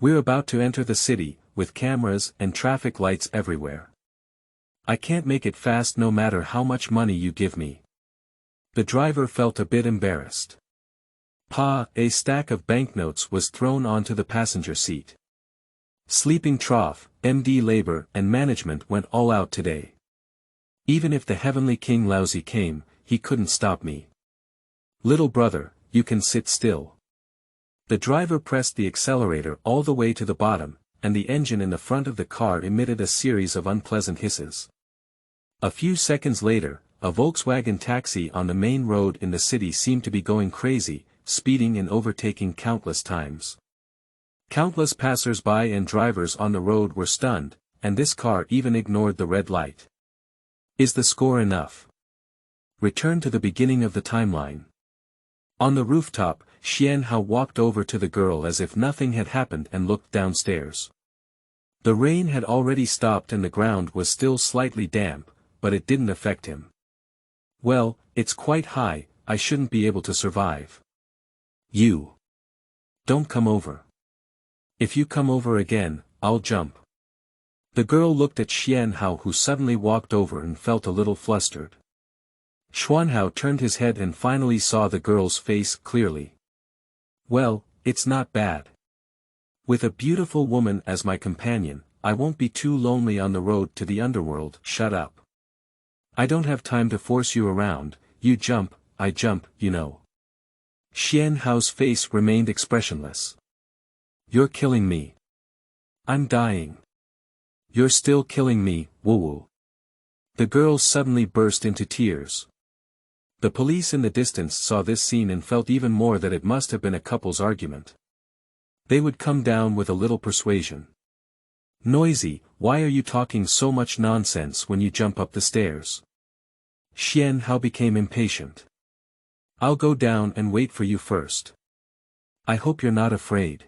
We're about to enter the city, with cameras and traffic lights everywhere. I can't make it fast no matter how much money you give me. The driver felt a bit embarrassed. Pa, a stack of banknotes was thrown onto the passenger seat. Sleeping trough, MD labor and management went all out today. Even if the heavenly King Lousy came, he couldn't stop me. Little brother, you can sit still. The driver pressed the accelerator all the way to the bottom, and the engine in the front of the car emitted a series of unpleasant hisses. A few seconds later, a Volkswagen taxi on the main road in the city seemed to be going crazy, speeding and overtaking countless times. Countless passers-by and drivers on the road were stunned, and this car even ignored the red light. Is the score enough? Return to the beginning of the timeline. On the rooftop, Xian Hao walked over to the girl as if nothing had happened and looked downstairs. The rain had already stopped and the ground was still slightly damp, but it didn't affect him. Well, it's quite high, I shouldn't be able to survive. You. Don't come over. If you come over again, I'll jump. The girl looked at Xian Hao, who suddenly walked over and felt a little flustered. Xuan Hao turned his head and finally saw the girl's face clearly. Well, it's not bad. With a beautiful woman as my companion, I won't be too lonely on the road to the underworld. Shut up. I don't have time to force you around, you jump, I jump, you know. Xian Hao's face remained expressionless. You're killing me. I'm dying. You're still killing me, woo-woo. The girl suddenly burst into tears. The police in the distance saw this scene and felt even more that it must have been a couple's argument. They would come down with a little persuasion. Noisy, why are you talking so much nonsense when you jump up the stairs? Xian Hao became impatient. I'll go down and wait for you first. I hope you're not afraid.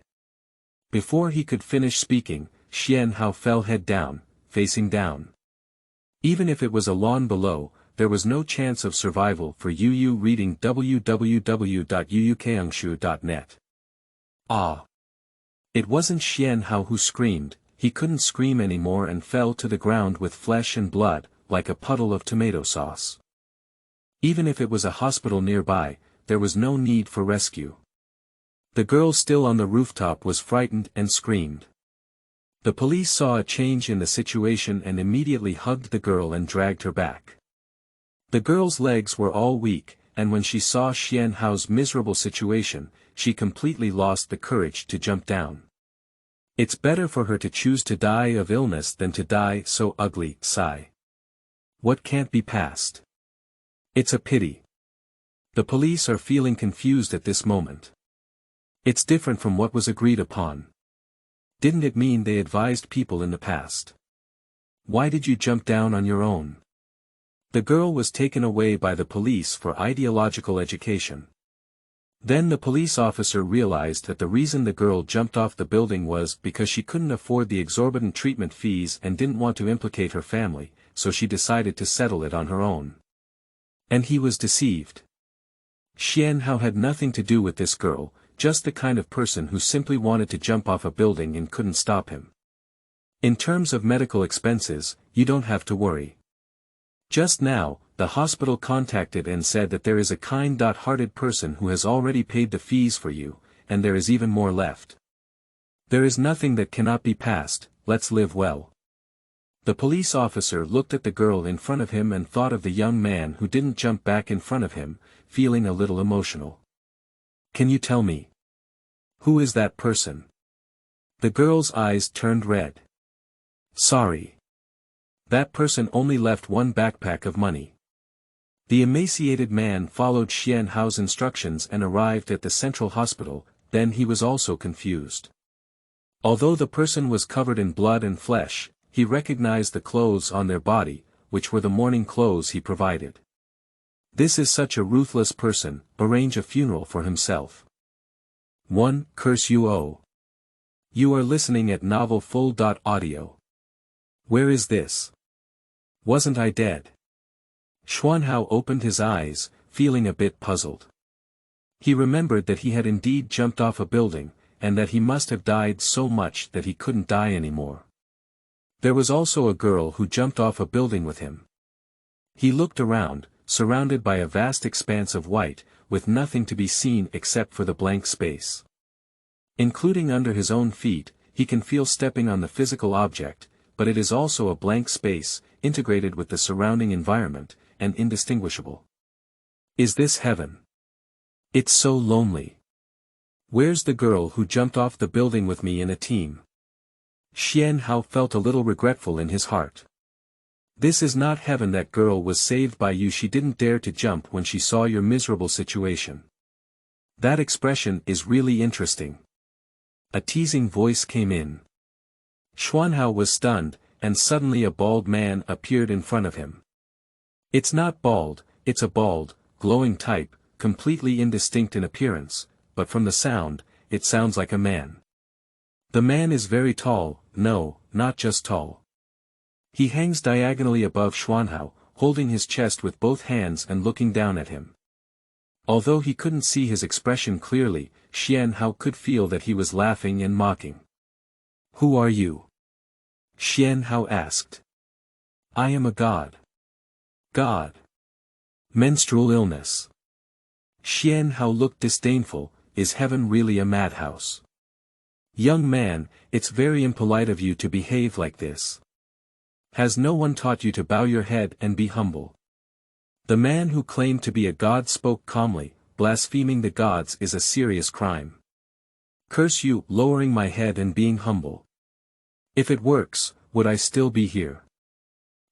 Before he could finish speaking, Xian Hao fell head down, facing down. Even if it was a lawn below, there was no chance of survival for Yu reading www.yuukangshu.net. Ah! It wasn't Xian Hao who screamed, he couldn't scream anymore and fell to the ground with flesh and blood, like a puddle of tomato sauce. Even if it was a hospital nearby, there was no need for rescue. The girl still on the rooftop was frightened and screamed. The police saw a change in the situation and immediately hugged the girl and dragged her back. The girl's legs were all weak, and when she saw Xian Hao's miserable situation, she completely lost the courage to jump down. It's better for her to choose to die of illness than to die so ugly. Sigh. What can't be passed? It's a pity. The police are feeling confused at this moment. It's different from what was agreed upon. Didn't it mean they advised people in the past? Why did you jump down on your own? The girl was taken away by the police for ideological education. Then the police officer realized that the reason the girl jumped off the building was because she couldn't afford the exorbitant treatment fees and didn't want to implicate her family, so she decided to settle it on her own. And he was deceived. Xian Hao had nothing to do with this girl, just the kind of person who simply wanted to jump off a building and couldn't stop him. In terms of medical expenses, you don't have to worry. Just now, the hospital contacted and said that there is a kind-hearted person who has already paid the fees for you, and there is even more left. There is nothing that cannot be passed, let's live well. The police officer looked at the girl in front of him and thought of the young man who didn't jump back in front of him, feeling a little emotional. Can you tell me? Who is that person? The girl's eyes turned red. Sorry. That person only left one backpack of money. The emaciated man followed Xian Hao's instructions and arrived at the central hospital, then he was also confused. Although the person was covered in blood and flesh, he recognized the clothes on their body, which were the mourning clothes he provided. This is such a ruthless person, arrange a funeral for himself. 1. Curse you oh. You are listening at novelfull.audio. Where is this? Wasn't I dead? Xuan Hao opened his eyes, feeling a bit puzzled. He remembered that he had indeed jumped off a building, and that he must have died so much that he couldn't die anymore. There was also a girl who jumped off a building with him. He looked around, surrounded by a vast expanse of white, with nothing to be seen except for the blank space. Including under his own feet, he can feel stepping on the physical object, but it is also a blank space, integrated with the surrounding environment, and indistinguishable. Is this heaven? It's so lonely. Where's the girl who jumped off the building with me in a team? Xian Hao felt a little regretful in his heart. This is not heaven. That girl was saved by you. She didn't dare to jump when she saw your miserable situation. That expression is really interesting. A teasing voice came in. Xuanhao was stunned, and suddenly a bald man appeared in front of him. It's not bald, it's a bald, glowing type, completely indistinct in appearance, but from the sound, it sounds like a man. The man is very tall, no, not just tall. He hangs diagonally above Xuanhao, holding his chest with both hands and looking down at him. Although he couldn't see his expression clearly, Xian Hao could feel that he was laughing and mocking. Who are you? Xian Hao asked. I am a god. God. Menstrual illness. Xian Hao looked disdainful. Is heaven really a madhouse? Young man, it's very impolite of you to behave like this. Has no one taught you to bow your head and be humble? The man who claimed to be a god spoke calmly. Blaspheming the gods is a serious crime. Curse you, lowering my head and being humble. If it works, would I still be here?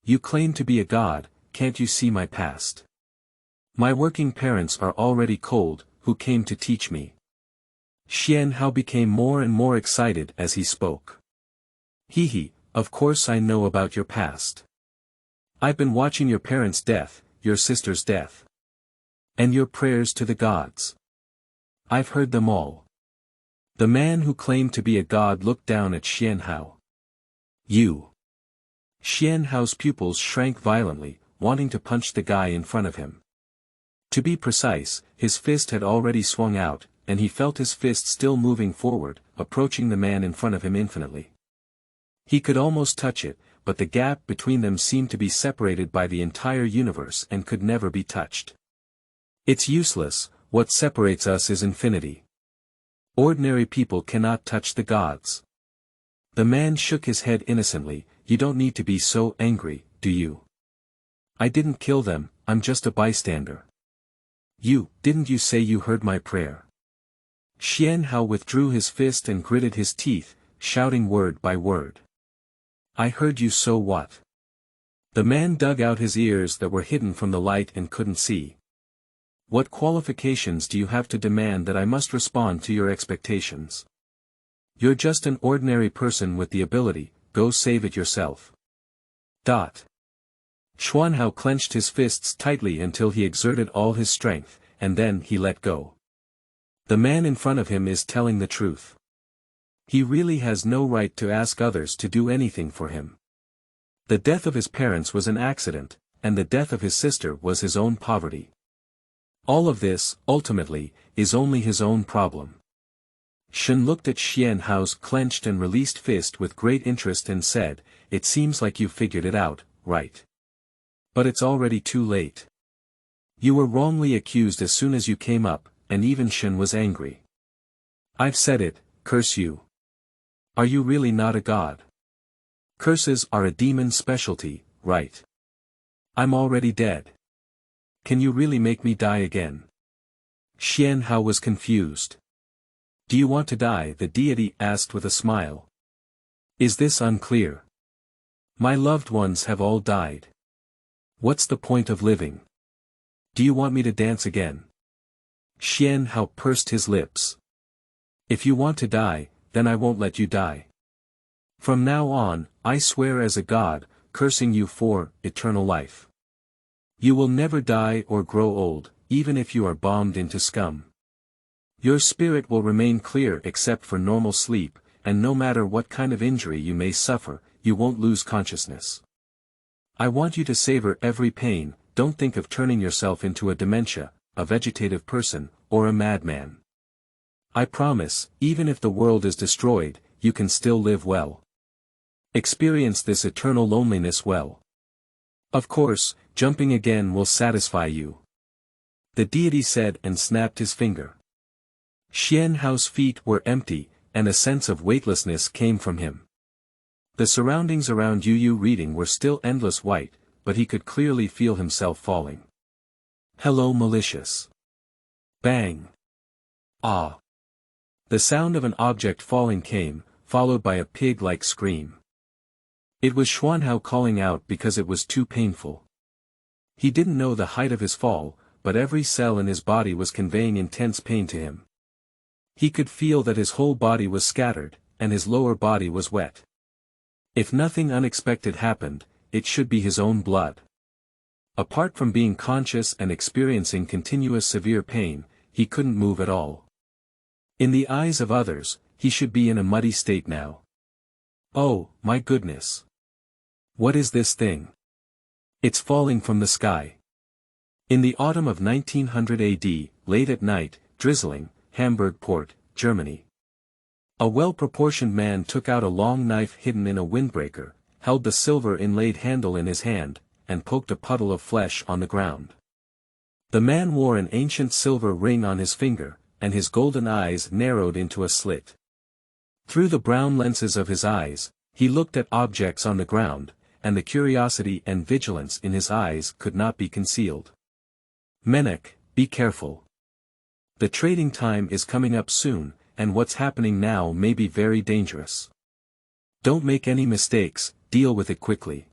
You claim to be a god, can't you see my past? My working parents are already cold, who came to teach me. Xian Hao became more and more excited as he spoke. Hee, of course I know about your past. I've been watching your parents' death, your sister's death. And your prayers to the gods. I've heard them all. The man who claimed to be a god looked down at Xian Hao. You. Xian Hao's pupils shrank violently, wanting to punch the guy in front of him. To be precise, his fist had already swung out, and he felt his fist still moving forward, approaching the man in front of him infinitely. He could almost touch it, but the gap between them seemed to be separated by the entire universe and could never be touched. It's useless, what separates us is infinity. Ordinary people cannot touch the gods. The man shook his head innocently. You don't need to be so angry, do you? I didn't kill them, I'm just a bystander. Didn't you say you heard my prayer? Xian Hao withdrew his fist and gritted his teeth, shouting word by word. I heard you, so what? The man dug out his ears that were hidden from the light and couldn't see. What qualifications do you have to demand that I must respond to your expectations? You're just an ordinary person with the ability, go save it yourself. Xuanhao clenched his fists tightly until he exerted all his strength, and then he let go. The man in front of him is telling the truth. He really has no right to ask others to do anything for him. The death of his parents was an accident, and the death of his sister was his own poverty. All of this, ultimately, is only his own problem. Shen looked at Xian Hao's clenched and released fist with great interest and said, It seems like you figured it out, right? But it's already too late. You were wrongly accused as soon as you came up, and even Shen was angry. I've said it, curse you. Are you really not a god? Curses are a demon's specialty, right? I'm already dead. Can you really make me die again? Xian Hao was confused. Do you want to die? The deity asked with a smile. Is this unclear? My loved ones have all died. What's the point of living? Do you want me to dance again? Xian Hao pursed his lips. If you want to die, then I won't let you die. From now on, I swear as a god, cursing you for eternal life. You will never die or grow old, even if you are bombed into scum. Your spirit will remain clear except for normal sleep, and no matter what kind of injury you may suffer, you won't lose consciousness. I want you to savor every pain. Don't think of turning yourself into a dementia, a vegetative person, or a madman. I promise, even if the world is destroyed, you can still live well. Experience this eternal loneliness well. Of course, jumping again will satisfy you. the deity said and snapped his finger. Xian Hao's feet were empty, and a sense of weightlessness came from him. The surroundings around Yu reading were still endless white, but he could clearly feel himself falling. Hello malicious. Bang. Ah. The sound of an object falling came, followed by a pig-like scream. It was Xuanhao calling out because it was too painful. He didn't know the height of his fall, but every cell in his body was conveying intense pain to him. He could feel that his whole body was scattered, and his lower body was wet. If nothing unexpected happened, it should be his own blood. Apart from being conscious and experiencing continuous severe pain, he couldn't move at all. In the eyes of others, he should be in a muddy state now. Oh, my goodness. What is this thing? It's falling from the sky. In the autumn of 1900 AD, late at night, drizzling, Hamburg port, Germany. A well-proportioned man took out a long knife hidden in a windbreaker, held the silver inlaid handle in his hand, and poked a puddle of flesh on the ground. The man wore an ancient silver ring on his finger, and his golden eyes narrowed into a slit. Through the brown lenses of his eyes, he looked at objects on the ground, and the curiosity and vigilance in his eyes could not be concealed. Menek, be careful. The trading time is coming up soon, and what's happening now may be very dangerous. Don't make any mistakes, deal with it quickly.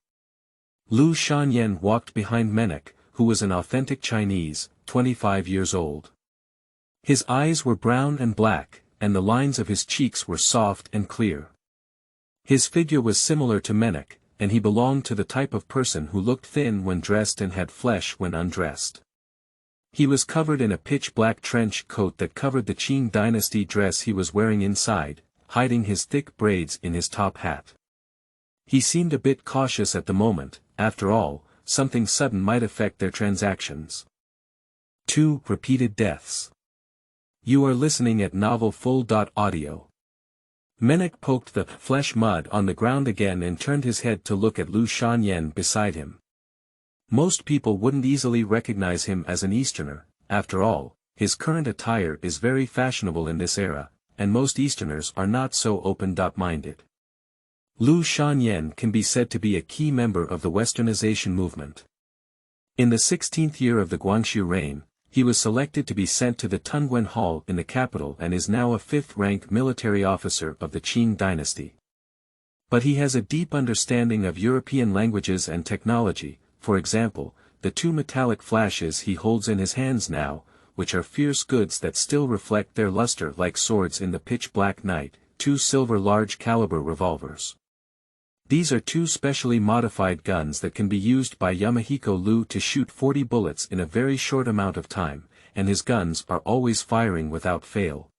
Lu Shanyan walked behind Menek, who was an authentic Chinese, 25 years old. His eyes were brown and black, and the lines of his cheeks were soft and clear. His figure was similar to Menek, and he belonged to the type of person who looked thin when dressed and had flesh when undressed. He was covered in a pitch-black trench coat that covered the Qing dynasty dress he was wearing inside, hiding his thick braids in his top hat. He seemed a bit cautious at the moment, after all, something sudden might affect their transactions. 2 repeated deaths. You are listening at novelfull.audio. Menek poked the flesh mud on the ground again and turned his head to look at Lu Shanyan beside him. Most people wouldn't easily recognize him as an Easterner, after all, his current attire is very fashionable in this era, and most Easterners are not so open-minded. Lu Shanyan can be said to be a key member of the Westernization movement. In the 16th year of the Guangxu reign, he was selected to be sent to the Tunguen Hall in the capital and is now a 5th-rank military officer of the Qing dynasty. But he has a deep understanding of European languages and technology. For example, the 2 metallic flashes he holds in his hands now, which are fierce goods that still reflect their luster like swords in the pitch-black night, 2 silver large-caliber revolvers. These are 2 specially modified guns that can be used by Yamahiko Lu to shoot 40 bullets in a very short amount of time, and his guns are always firing without fail.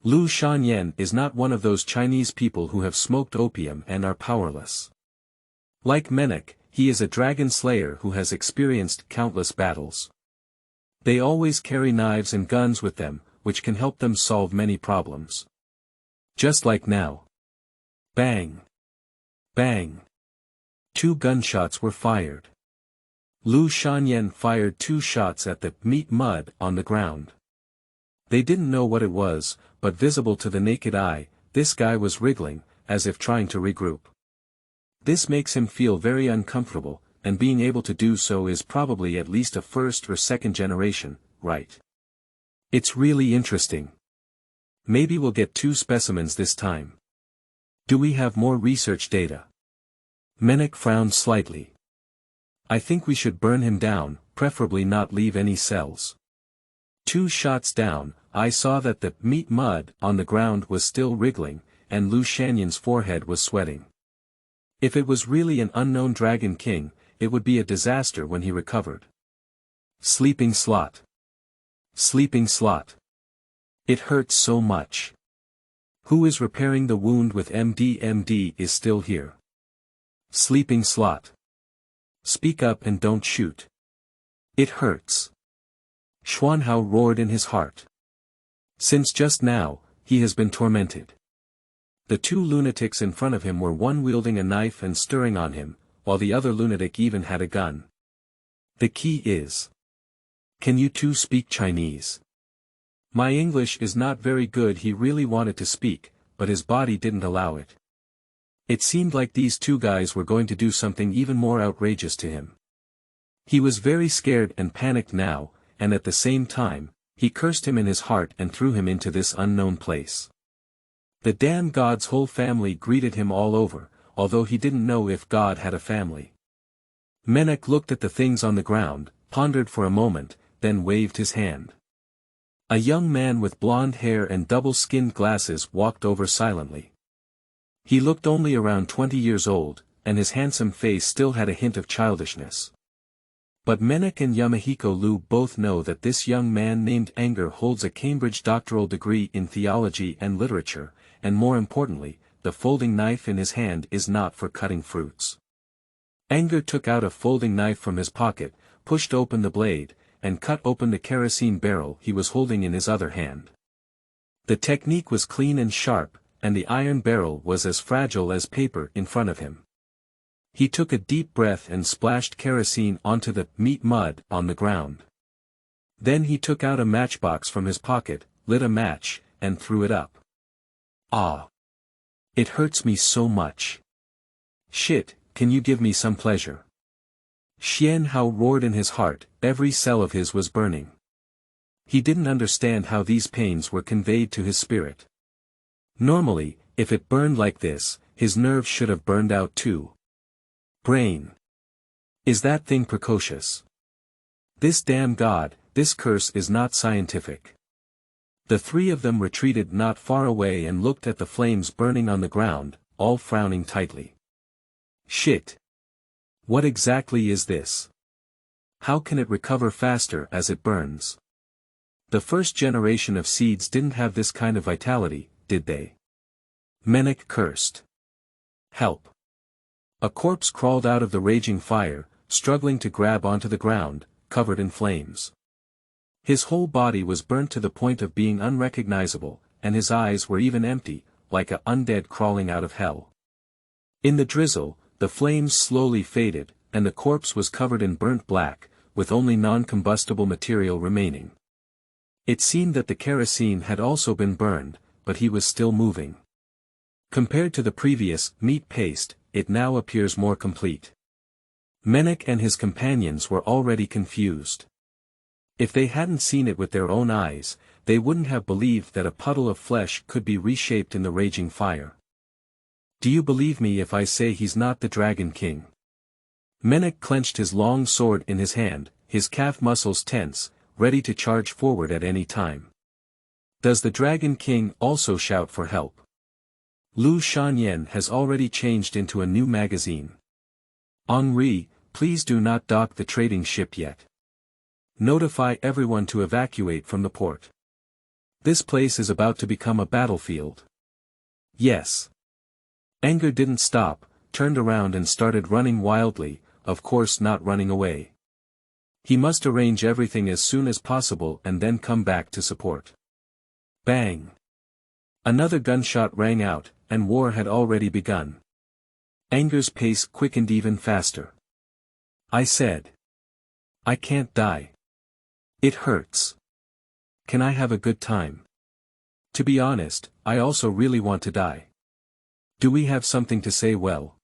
Lu Shanyan is not one of those Chinese people who have smoked opium and are powerless. Like Menek, he is a dragon slayer who has experienced countless battles. They always carry knives and guns with them, which can help them solve many problems. Just like now. Bang! Bang! 2 gunshots were fired. Lu Shanyan fired 2 shots at the meat mud on the ground. They didn't know what it was, but visible to the naked eye, this guy was wriggling, as if trying to regroup. This makes him feel very uncomfortable, and being able to do so is probably at least a 1st or 2nd generation, right? It's really interesting. Maybe we'll get 2 specimens this time. Do we have more research data? Menek frowned slightly. I think we should burn him down, preferably not leave any cells. 2 shots down, I saw that the meat mud on the ground was still wriggling, and Lu Shanyan's forehead was sweating. If it was really an unknown Dragon King, it would be a disaster when he recovered. Sleeping slot. Sleeping slot. It hurts so much. Who is repairing the wound with MD? MD is still here. Sleeping slot. Speak up and don't shoot. It hurts. Xuanhao roared in his heart. Since just now, he has been tormented. The 2 lunatics in front of him were one wielding a knife and stirring on him, while the other lunatic even had a gun. The key is. Can you two speak Chinese? My English is not very good. He really wanted to speak, but his body didn't allow it. It seemed like these two guys were going to do something even more outrageous to him. He was very scared and panicked now, and at the same time, he cursed him in his heart and threw him into this unknown place. The damn God's whole family greeted him all over, although he didn't know if God had a family. Menek looked at the things on the ground, pondered for a moment, then waved his hand. A young man with blonde hair and double-skinned glasses walked over silently. He looked only around 20 years old, and his handsome face still had a hint of childishness. But Menek and Yamahiko Lu both know that this young man named Anger holds a Cambridge doctoral degree in theology and literature, and more importantly, the folding knife in his hand is not for cutting fruits. Anger took out a folding knife from his pocket, pushed open the blade, and cut open the kerosene barrel he was holding in his other hand. The technique was clean and sharp, and the iron barrel was as fragile as paper in front of him. He took a deep breath and splashed kerosene onto the meat mud on the ground. Then he took out a matchbox from his pocket, lit a match, and threw it up. Ah! It hurts me so much. Shit, can you give me some pleasure? Xian Hao roared in his heart, every cell of his was burning. He didn't understand how these pains were conveyed to his spirit. Normally, if it burned like this, his nerves should have burned out too. Brain. Is that thing precocious? This damn God, this curse is not scientific. The three of them retreated not far away and looked at the flames burning on the ground, all frowning tightly. Shit. What exactly is this? How can it recover faster as it burns? The first generation of seeds didn't have this kind of vitality, did they? Menek cursed. Help. A corpse crawled out of the raging fire, struggling to grab onto the ground, covered in flames. His whole body was burnt to the point of being unrecognizable, and his eyes were even empty, like a undead crawling out of hell. In the drizzle, the flames slowly faded, and the corpse was covered in burnt black, with only non-combustible material remaining. It seemed that the kerosene had also been burned, but he was still moving. Compared to the previous meat paste, it now appears more complete. Menek and his companions were already confused. If they hadn't seen it with their own eyes, they wouldn't have believed that a puddle of flesh could be reshaped in the raging fire. Do you believe me if I say he's not the Dragon King? Menek clenched his long sword in his hand, his calf muscles tense, ready to charge forward at any time. Does the Dragon King also shout for help? Lu Shanyan has already changed into a new magazine. Henri, please do not dock the trading ship yet. Notify everyone to evacuate from the port. This place is about to become a battlefield. Yes. Anger didn't stop, turned around and started running wildly, of course not running away. He must arrange everything as soon as possible and then come back to support. Bang! Another gunshot rang out, and war had already begun. Anger's pace quickened even faster. I said. I can't die. It hurts. Can I have a good time? To be honest, I also really want to die. Do we have something to say? Well?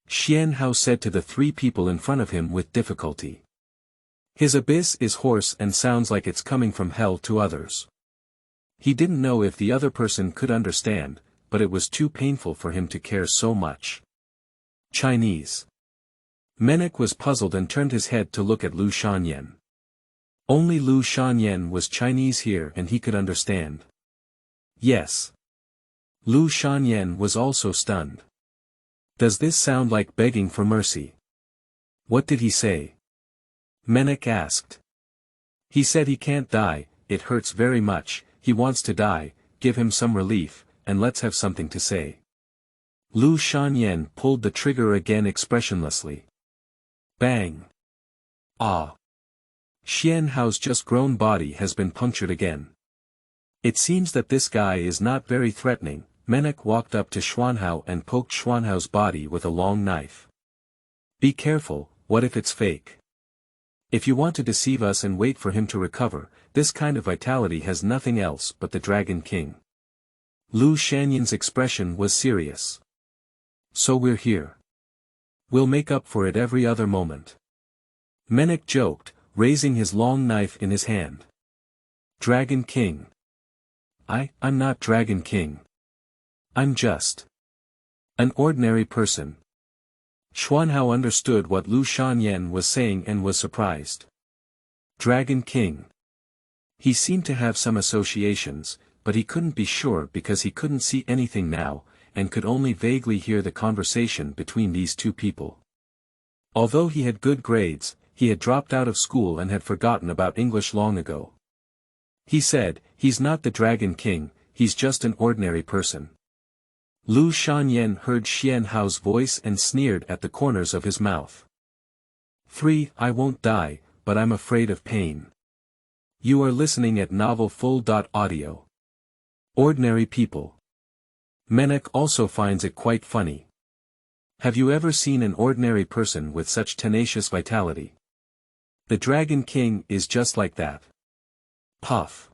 Xian Hao said to the three people in front of him with difficulty. His abyss is hoarse and sounds like it's coming from hell to others. He didn't know if the other person could understand, but it was too painful for him to care so much. Chinese. Menek was puzzled and turned his head to look at Lu Shanyan. Only Lu Shanyan was Chinese here and he could understand. Yes. Lu Shanyan was also stunned. Does this sound like begging for mercy? What did he say? Menek asked. He said he can't die, it hurts very much, he wants to die, give him some relief, and let's have something to say. Lu Shanyan pulled the trigger again expressionlessly. Bang! Ah! Xian Hao's just grown body has been punctured again. It seems that this guy is not very threatening. Menek walked up to Xuanhao and poked Xuanhao's body with a long knife. Be careful, what if it's fake? If you want to deceive us and wait for him to recover, this kind of vitality has nothing else but the Dragon King. Lu Shanyan's expression was serious. So we're here. We'll make up for it every other moment. Menek joked, raising his long knife in his hand. Dragon King. I'm not Dragon King. I'm just an ordinary person. Xuanhao understood what Lu Shanyan was saying and was surprised. Dragon King. He seemed to have some associations, but he couldn't be sure because he couldn't see anything now, and could only vaguely hear the conversation between these two people. Although he had good grades, he had dropped out of school and had forgotten about English long ago. He said, "He's not the Dragon King, he's just an ordinary person." Lu Shanyan heard Xianhao's voice and sneered at the corners of his mouth. 3. I won't die, but I'm afraid of pain. You are listening at novelfull.audio. Ordinary people. Menek also finds it quite funny. Have you ever seen an ordinary person with such tenacious vitality? The Dragon King is just like that. Puff.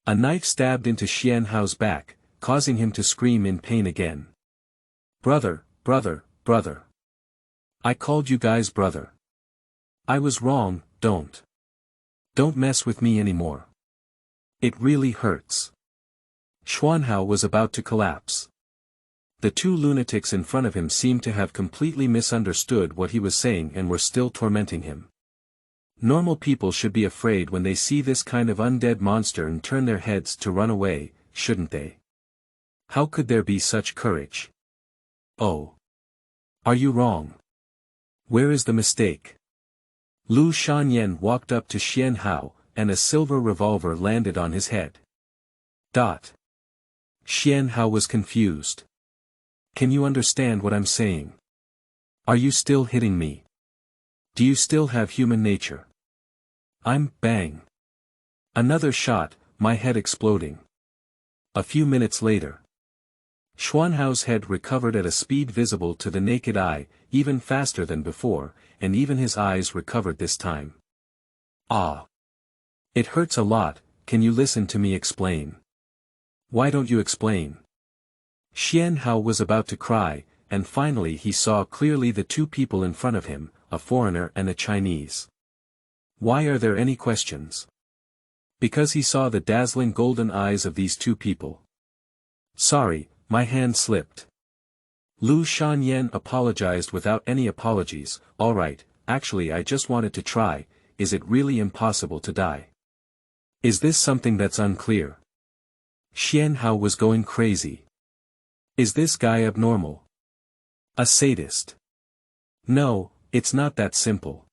A knife stabbed into Xianhao's back, causing him to scream in pain again. Brother, brother, brother. I called you guys brother. I was wrong, don't mess with me anymore. It really hurts. Xuanhao was about to collapse. The two lunatics in front of him seemed to have completely misunderstood what he was saying and were still tormenting him. Normal people should be afraid when they see this kind of undead monster and turn their heads to run away, shouldn't they? How could there be such courage? Oh. Are you wrong? Where is the mistake? Lu Shanyan walked up to Xianhao, and a silver revolver landed on his head. Xianhao was confused. Can you understand what I'm saying? Are you still hitting me? Do you still have human nature? I'm bang. Another shot, my head exploding. A few minutes later. Xuanhao's head recovered at a speed visible to the naked eye, even faster than before, and even his eyes recovered this time. Ah. It hurts a lot, can you listen to me explain? Why don't you explain? Xianhao was about to cry, and finally he saw clearly the two people in front of him, a foreigner and a Chinese. Why are there any questions? Because he saw the dazzling golden eyes of these two people. Sorry, my hand slipped. Lu Shanyan apologized without any apologies. Alright, actually I just wanted to try, is it really impossible to die? Is this something that's unclear? Xianhao was going crazy. Is this guy abnormal? A sadist? No, it's not that simple.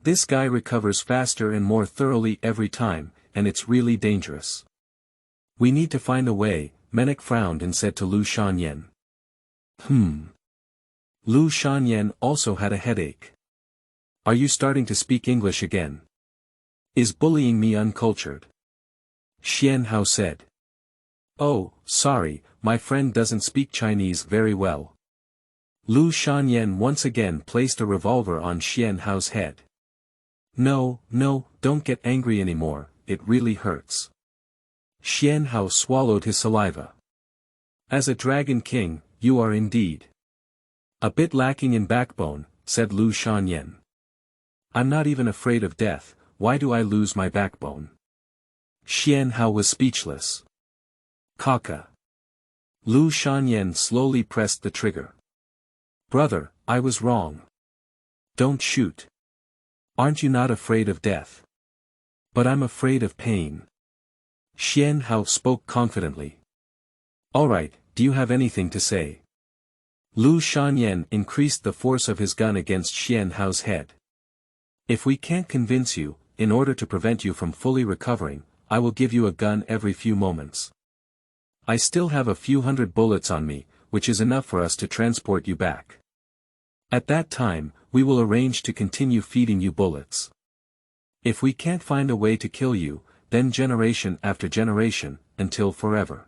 This guy recovers faster and more thoroughly every time, and it's really dangerous. We need to find a way. Menek frowned and said to Lu Shanyan. Lu Shanyan also had a headache. Are you starting to speak English again? Is bullying me uncultured? Xianhao said. Oh, sorry, my friend doesn't speak Chinese very well. Lu Shanyan once again placed a revolver on Xianhao's head. No, don't get angry anymore, it really hurts. Xianhao swallowed his saliva. As a Dragon King, you are indeed a bit lacking in backbone, said Lu Shanyan. I'm not even afraid of death, why do I lose my backbone? Xianhao was speechless. Kaka. Lu Shanyan slowly pressed the trigger. Brother, I was wrong. Don't shoot. Aren't you not afraid of death? But I'm afraid of pain. Xianhao spoke confidently. Alright, do you have anything to say? Lu Shanyan increased the force of his gun against Xianhao's head. If we can't convince you, in order to prevent you from fully recovering, I will give you a gun every few moments. I still have a few hundred bullets on me, which is enough for us to transport you back. At that time, we will arrange to continue feeding you bullets. If we can't find a way to kill you, then generation after generation, until forever.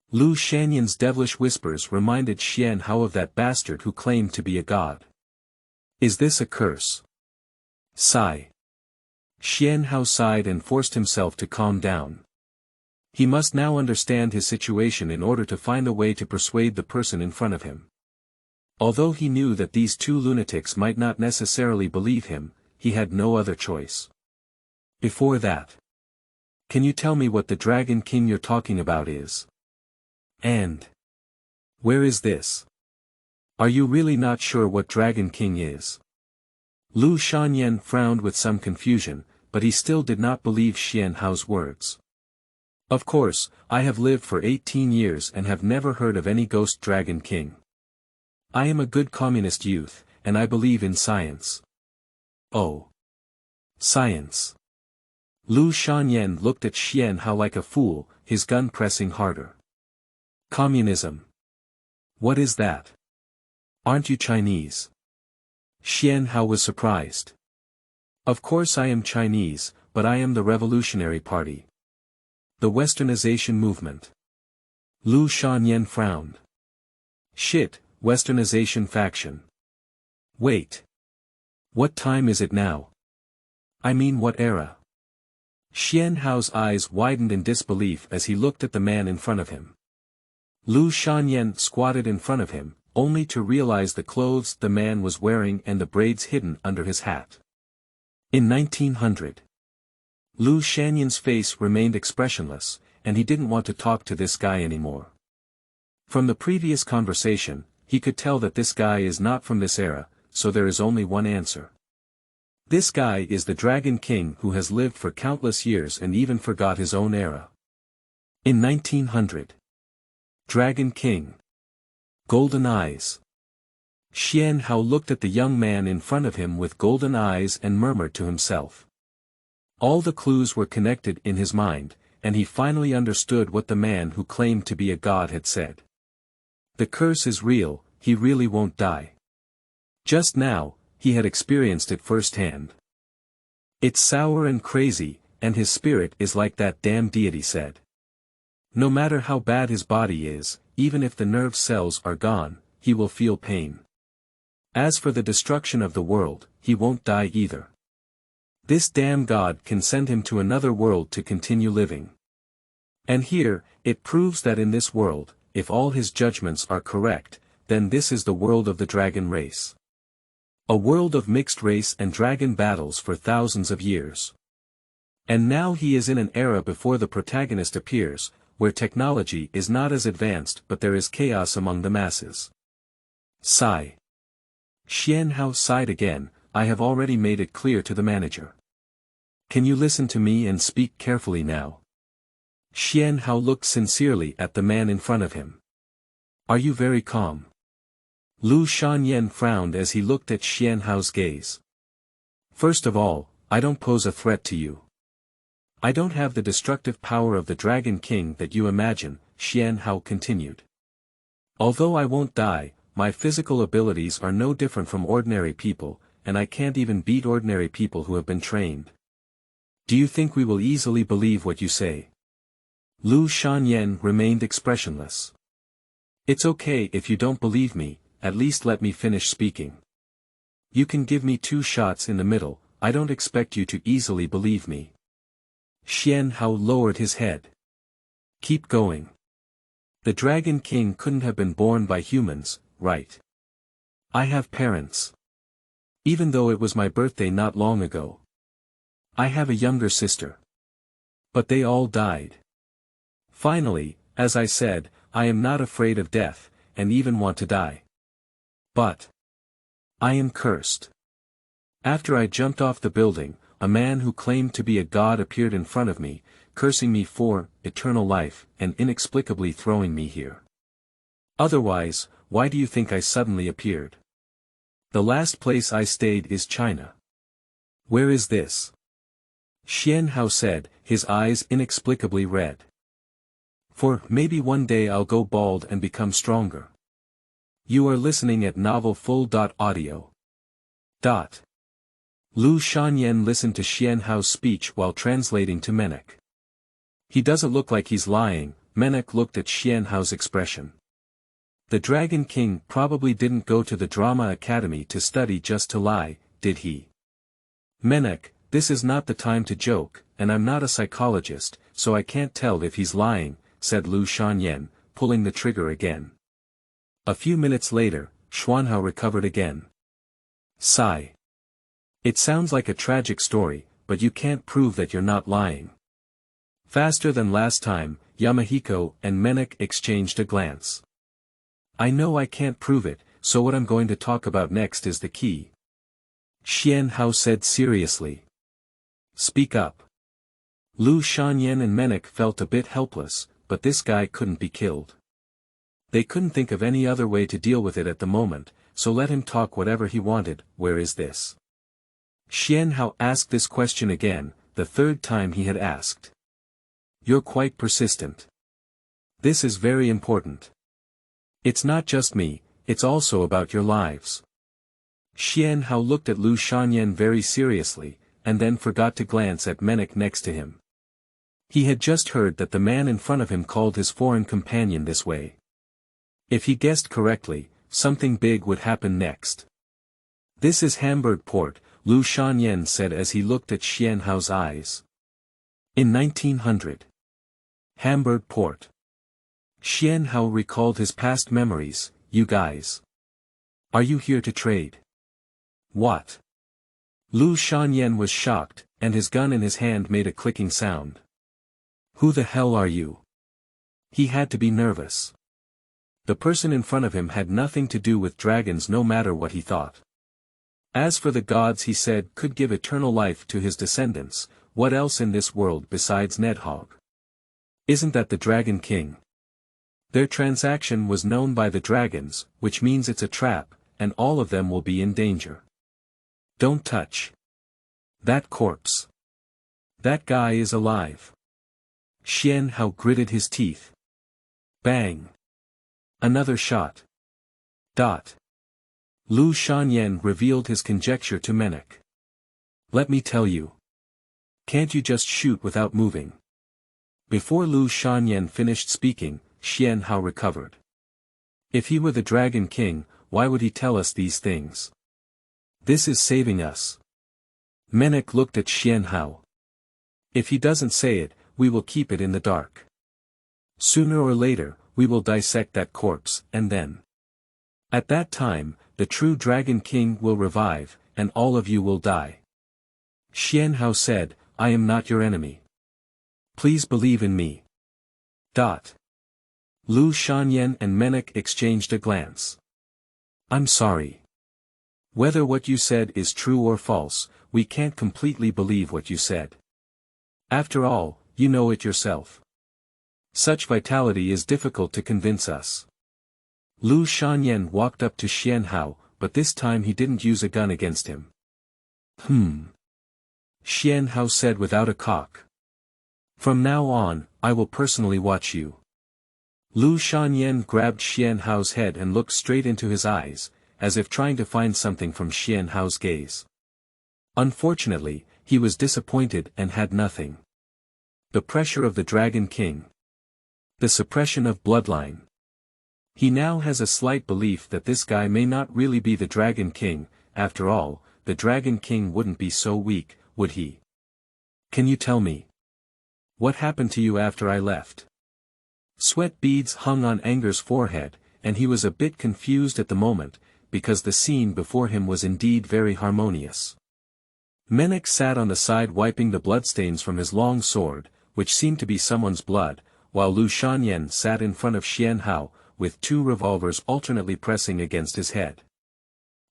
Lu Shanyan's devilish whispers reminded Xianhao of that bastard who claimed to be a god. Is this a curse? Sigh. Xian Hao sighed and forced himself to calm down. He must now understand his situation in order to find a way to persuade the person in front of him. Although he knew that these two lunatics might not necessarily believe him, he had no other choice. Before that, can you tell me what the Dragon King you're talking about is? And where is this? Are you really not sure what Dragon King is? Lu Shanyan frowned with some confusion, but he still did not believe Xian Hao's words. Of course, I have lived for 18 years and have never heard of any ghost Dragon King. I am a good communist youth, and I believe in science. Oh. Science. Lu Shanyan looked at Xian Hao like a fool, his gun pressing harder. Communism. What is that? Aren't you Chinese? Xian Hao was surprised. Of course I am Chinese, but I am the Revolutionary Party. The Westernization movement. Lu Shanyan frowned. Shit, Westernization faction. Wait. What time is it now? I mean what era? Xian Hao's eyes widened in disbelief as he looked at the man in front of him. Lu Shanyan squatted in front of him, only to realize the clothes the man was wearing and the braids hidden under his hat. In 1900. Lu Shanyan's face remained expressionless, and he didn't want to talk to this guy anymore. From the previous conversation, he could tell that this guy is not from this era, so there is only one answer. This guy is the Dragon King who has lived for countless years and even forgot his own era. In 1900. Dragon King. Golden eyes. Xian Hao looked at the young man in front of him with golden eyes and murmured to himself. All the clues were connected in his mind, and he finally understood what the man who claimed to be a god had said. The curse is real, he really won't die. Just now, he had experienced it firsthand. It's sour and crazy, and his spirit is like that damn deity said. No matter how bad his body is, even if the nerve cells are gone, he will feel pain. As for the destruction of the world, he won't die either. This damn god can send him to another world to continue living. And here, it proves that in this world, if all his judgments are correct, then this is the world of the dragon race. A world of mixed race and dragon battles for thousands of years. And now he is in an era before the protagonist appears, where technology is not as advanced but there is chaos among the masses. Sigh. Xian Hao sighed again. I have already made it clear to the manager. Can you listen to me and speak carefully now? Xian Hao looked sincerely at the man in front of him. Are you very calm? Lu Shanyan frowned as he looked at Xian Hao's gaze. First of all, I don't pose a threat to you. I don't have the destructive power of the Dragon King that you imagine, Xian Hao continued. Although I won't die, my physical abilities are no different from ordinary people, and I can't even beat ordinary people who have been trained. Do you think we will easily believe what you say? Lu Shanyan remained expressionless. It's okay if you don't believe me, at least let me finish speaking. You can give me 2 shots in the middle, I don't expect you to easily believe me. Xian Hao lowered his head. Keep going. The Dragon King couldn't have been born by humans, right? I have parents. Even though it was my birthday not long ago. I have a younger sister. But they all died. Finally, as I said, I am not afraid of death, and even want to die. But I am cursed. After I jumped off the building, a man who claimed to be a god appeared in front of me, cursing me for eternal life, and inexplicably throwing me here. Otherwise, why do you think I suddenly appeared? The last place I stayed is China. Where is this? Xian Hao said, his eyes inexplicably red. For maybe one day I'll go bald and become stronger. You are listening at novelfull.audio. Lu Shanyan listened to Xian Hao's speech while translating to Menek. He doesn't look like he's lying. Menek looked at Xian Hao's expression. The Dragon King probably didn't go to the drama academy to study just to lie, did he? Menek, this is not the time to joke, and I'm not a psychologist, so I can't tell if he's lying, said Lu Shanyan, pulling the trigger again. A few minutes later, Xuanhao recovered again. Sigh. It sounds like a tragic story, but you can't prove that you're not lying. Faster than last time, Yamahiko and Menek exchanged a glance. I know I can't prove it, so what I'm going to talk about next is the key. Xianhao said seriously. Speak up. Lu Shanyan and Menek felt a bit helpless, but this guy couldn't be killed. They couldn't think of any other way to deal with it at the moment, so let him talk whatever he wanted. Where is this? Xianhao asked this question again, the third time he had asked. You're quite persistent. This is very important. It's not just me, it's also about your lives. Xianhao looked at Lu Shanyan very seriously, and then forgot to glance at Menek next to him. He had just heard that the man in front of him called his foreign companion this way. If he guessed correctly, something big would happen next. This is Hamburg port, Lu Shanyan said as he looked at Xianhao's eyes. In 1900. Hamburg port. Xianhao recalled his past memories. You guys. Are you here to trade? What? Lu Shanyan was shocked, and his gun in his hand made a clicking sound. Who the hell are you? He had to be nervous. The person in front of him had nothing to do with dragons no matter what he thought. As for the gods he said could give eternal life to his descendants, what else in this world besides Nedhog? Isn't that the Dragon King? Their transaction was known by the dragons, which means it's a trap, and all of them will be in danger. Don't touch that corpse. That guy is alive. Xianhao gritted his teeth. Bang. Another shot. Lu Shanyan revealed his conjecture to Menek. Let me tell you. Can't you just shoot without moving? Before Lu Shanyan finished speaking, Xianhao recovered. If he were the Dragon King, why would he tell us these things? This is saving us. Menek looked at Xianhao. If he doesn't say it, we will keep it in the dark. Sooner or later, we will dissect that corpse, and then. At that time, the true Dragon King will revive, and all of you will die. Xianhao said, I am not your enemy. Please believe in me. Lu Shanyan and Menek exchanged a glance. I'm sorry. Whether what you said is true or false, we can't completely believe what you said. After all, you know it yourself. Such vitality is difficult to convince us. Lu Shanyan walked up to Xianhao, but this time he didn't use a gun against him. Xianhao said without a cock. From now on, I will personally watch you. Lu Shanyan grabbed Xianhao's head and looked straight into his eyes, as if trying to find something from Xianhao's gaze. Unfortunately, he was disappointed and had nothing. The pressure of the Dragon King. The suppression of bloodline. He now has a slight belief that this guy may not really be the Dragon King. After all, the Dragon King wouldn't be so weak, would he? Can you tell me? What happened to you after I left? Sweat beads hung on Anger's forehead, and he was a bit confused at the moment, because the scene before him was indeed very harmonious. Menek sat on the side wiping the bloodstains from his long sword, which seemed to be someone's blood, while Lu Shanyan sat in front of Xianhao, with two revolvers alternately pressing against his head.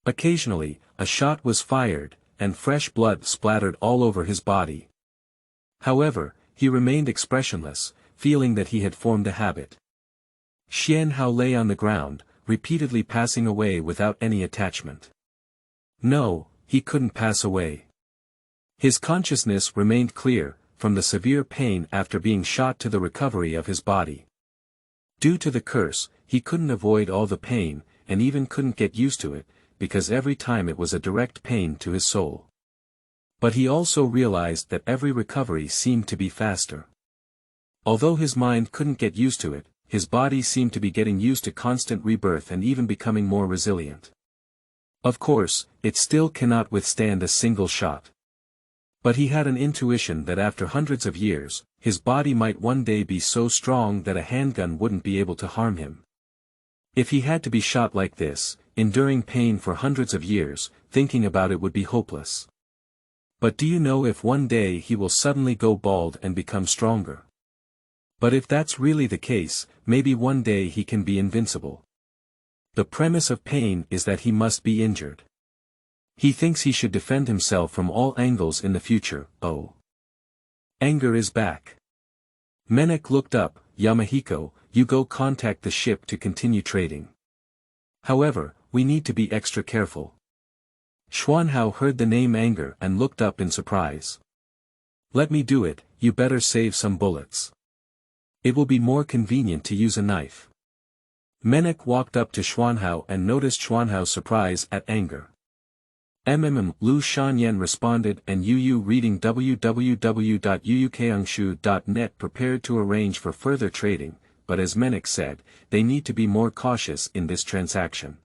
Occasionally, a shot was fired, and fresh blood splattered all over his body. However, he remained expressionless, feeling that he had formed a habit. Xianhao lay on the ground, repeatedly passing away without any attachment. No, he couldn't pass away. His consciousness remained clear, from the severe pain after being shot to the recovery of his body. Due to the curse, he couldn't avoid all the pain, and even couldn't get used to it, because every time it was a direct pain to his soul. But he also realized that every recovery seemed to be faster. Although his mind couldn't get used to it, his body seemed to be getting used to constant rebirth and even becoming more resilient. Of course, it still cannot withstand a single shot. But he had an intuition that after hundreds of years, his body might one day be so strong that a handgun wouldn't be able to harm him. If he had to be shot like this, enduring pain for hundreds of years, thinking about it would be hopeless. But do you know if one day he will suddenly go bald and become stronger? But if that's really the case, maybe one day he can be invincible. The premise of pain is that he must be injured. He thinks he should defend himself from all angles in the future. Oh. Anger is back. Menek looked up. Yamahiko, you go contact the ship to continue trading. However, we need to be extra careful. Xuanhao heard the name Anger and looked up in surprise. Let me do it, you better save some bullets. It will be more convenient to use a knife. Menek walked up to Xuanhao and noticed Xuanhao's surprise at Anger. Lu Shanyan responded and Yu reading www.yuyukeangshu.net prepared to arrange for further trading, but as Menek said, they need to be more cautious in this transaction.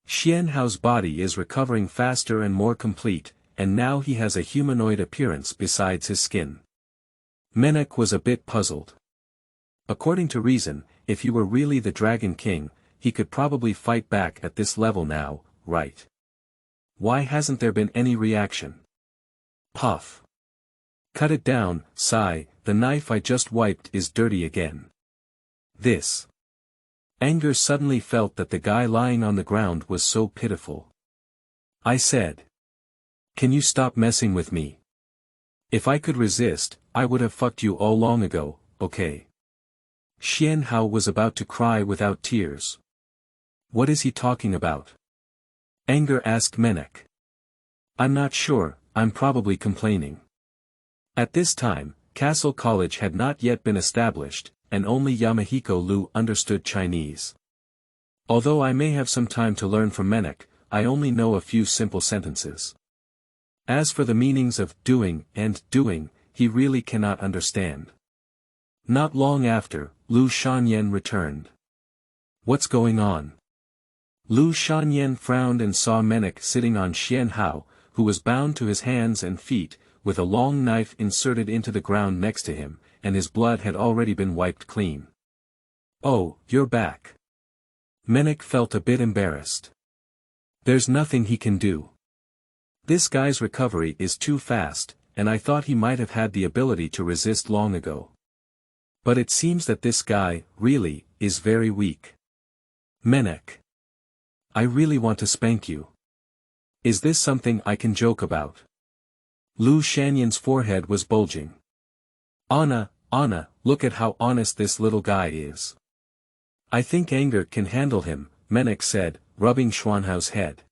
Xianhao's body is recovering faster and more complete, and now he has a humanoid appearance besides his skin. Menek was a bit puzzled. According to reason, if he were really the Dragon King, he could probably fight back at this level now, right? Why hasn't there been any reaction? Puff. Cut it down, sigh, the knife I just wiped is dirty again. This. Anger suddenly felt that the guy lying on the ground was so pitiful. I said. Can you stop messing with me? If I could resist, I would have fucked you all long ago, okay? Xianhao was about to cry without tears. What is he talking about? Anger asked Menek. I'm not sure, I'm probably complaining. At this time, Castle College had not yet been established, and only Yamahiko Lu understood Chinese. Although I may have some time to learn from Menek, I only know a few simple sentences. As for the meanings of doing and doing, he really cannot understand. Not long after, Lu Shanyan returned. What's going on? Lu Shanyan frowned and saw Menek sitting on Xianhao, who was bound to his hands and feet, with a long knife inserted into the ground next to him, and his blood had already been wiped clean. Oh, you're back. Menek felt a bit embarrassed. There's nothing he can do. This guy's recovery is too fast, and I thought he might have had the ability to resist long ago. But it seems that this guy, really, is very weak. Menek. I really want to spank you. Is this something I can joke about? Lu Shanyan's forehead was bulging. Anna, look at how honest this little guy is. I think Anger can handle him, Menek said, rubbing Xuanhao's head.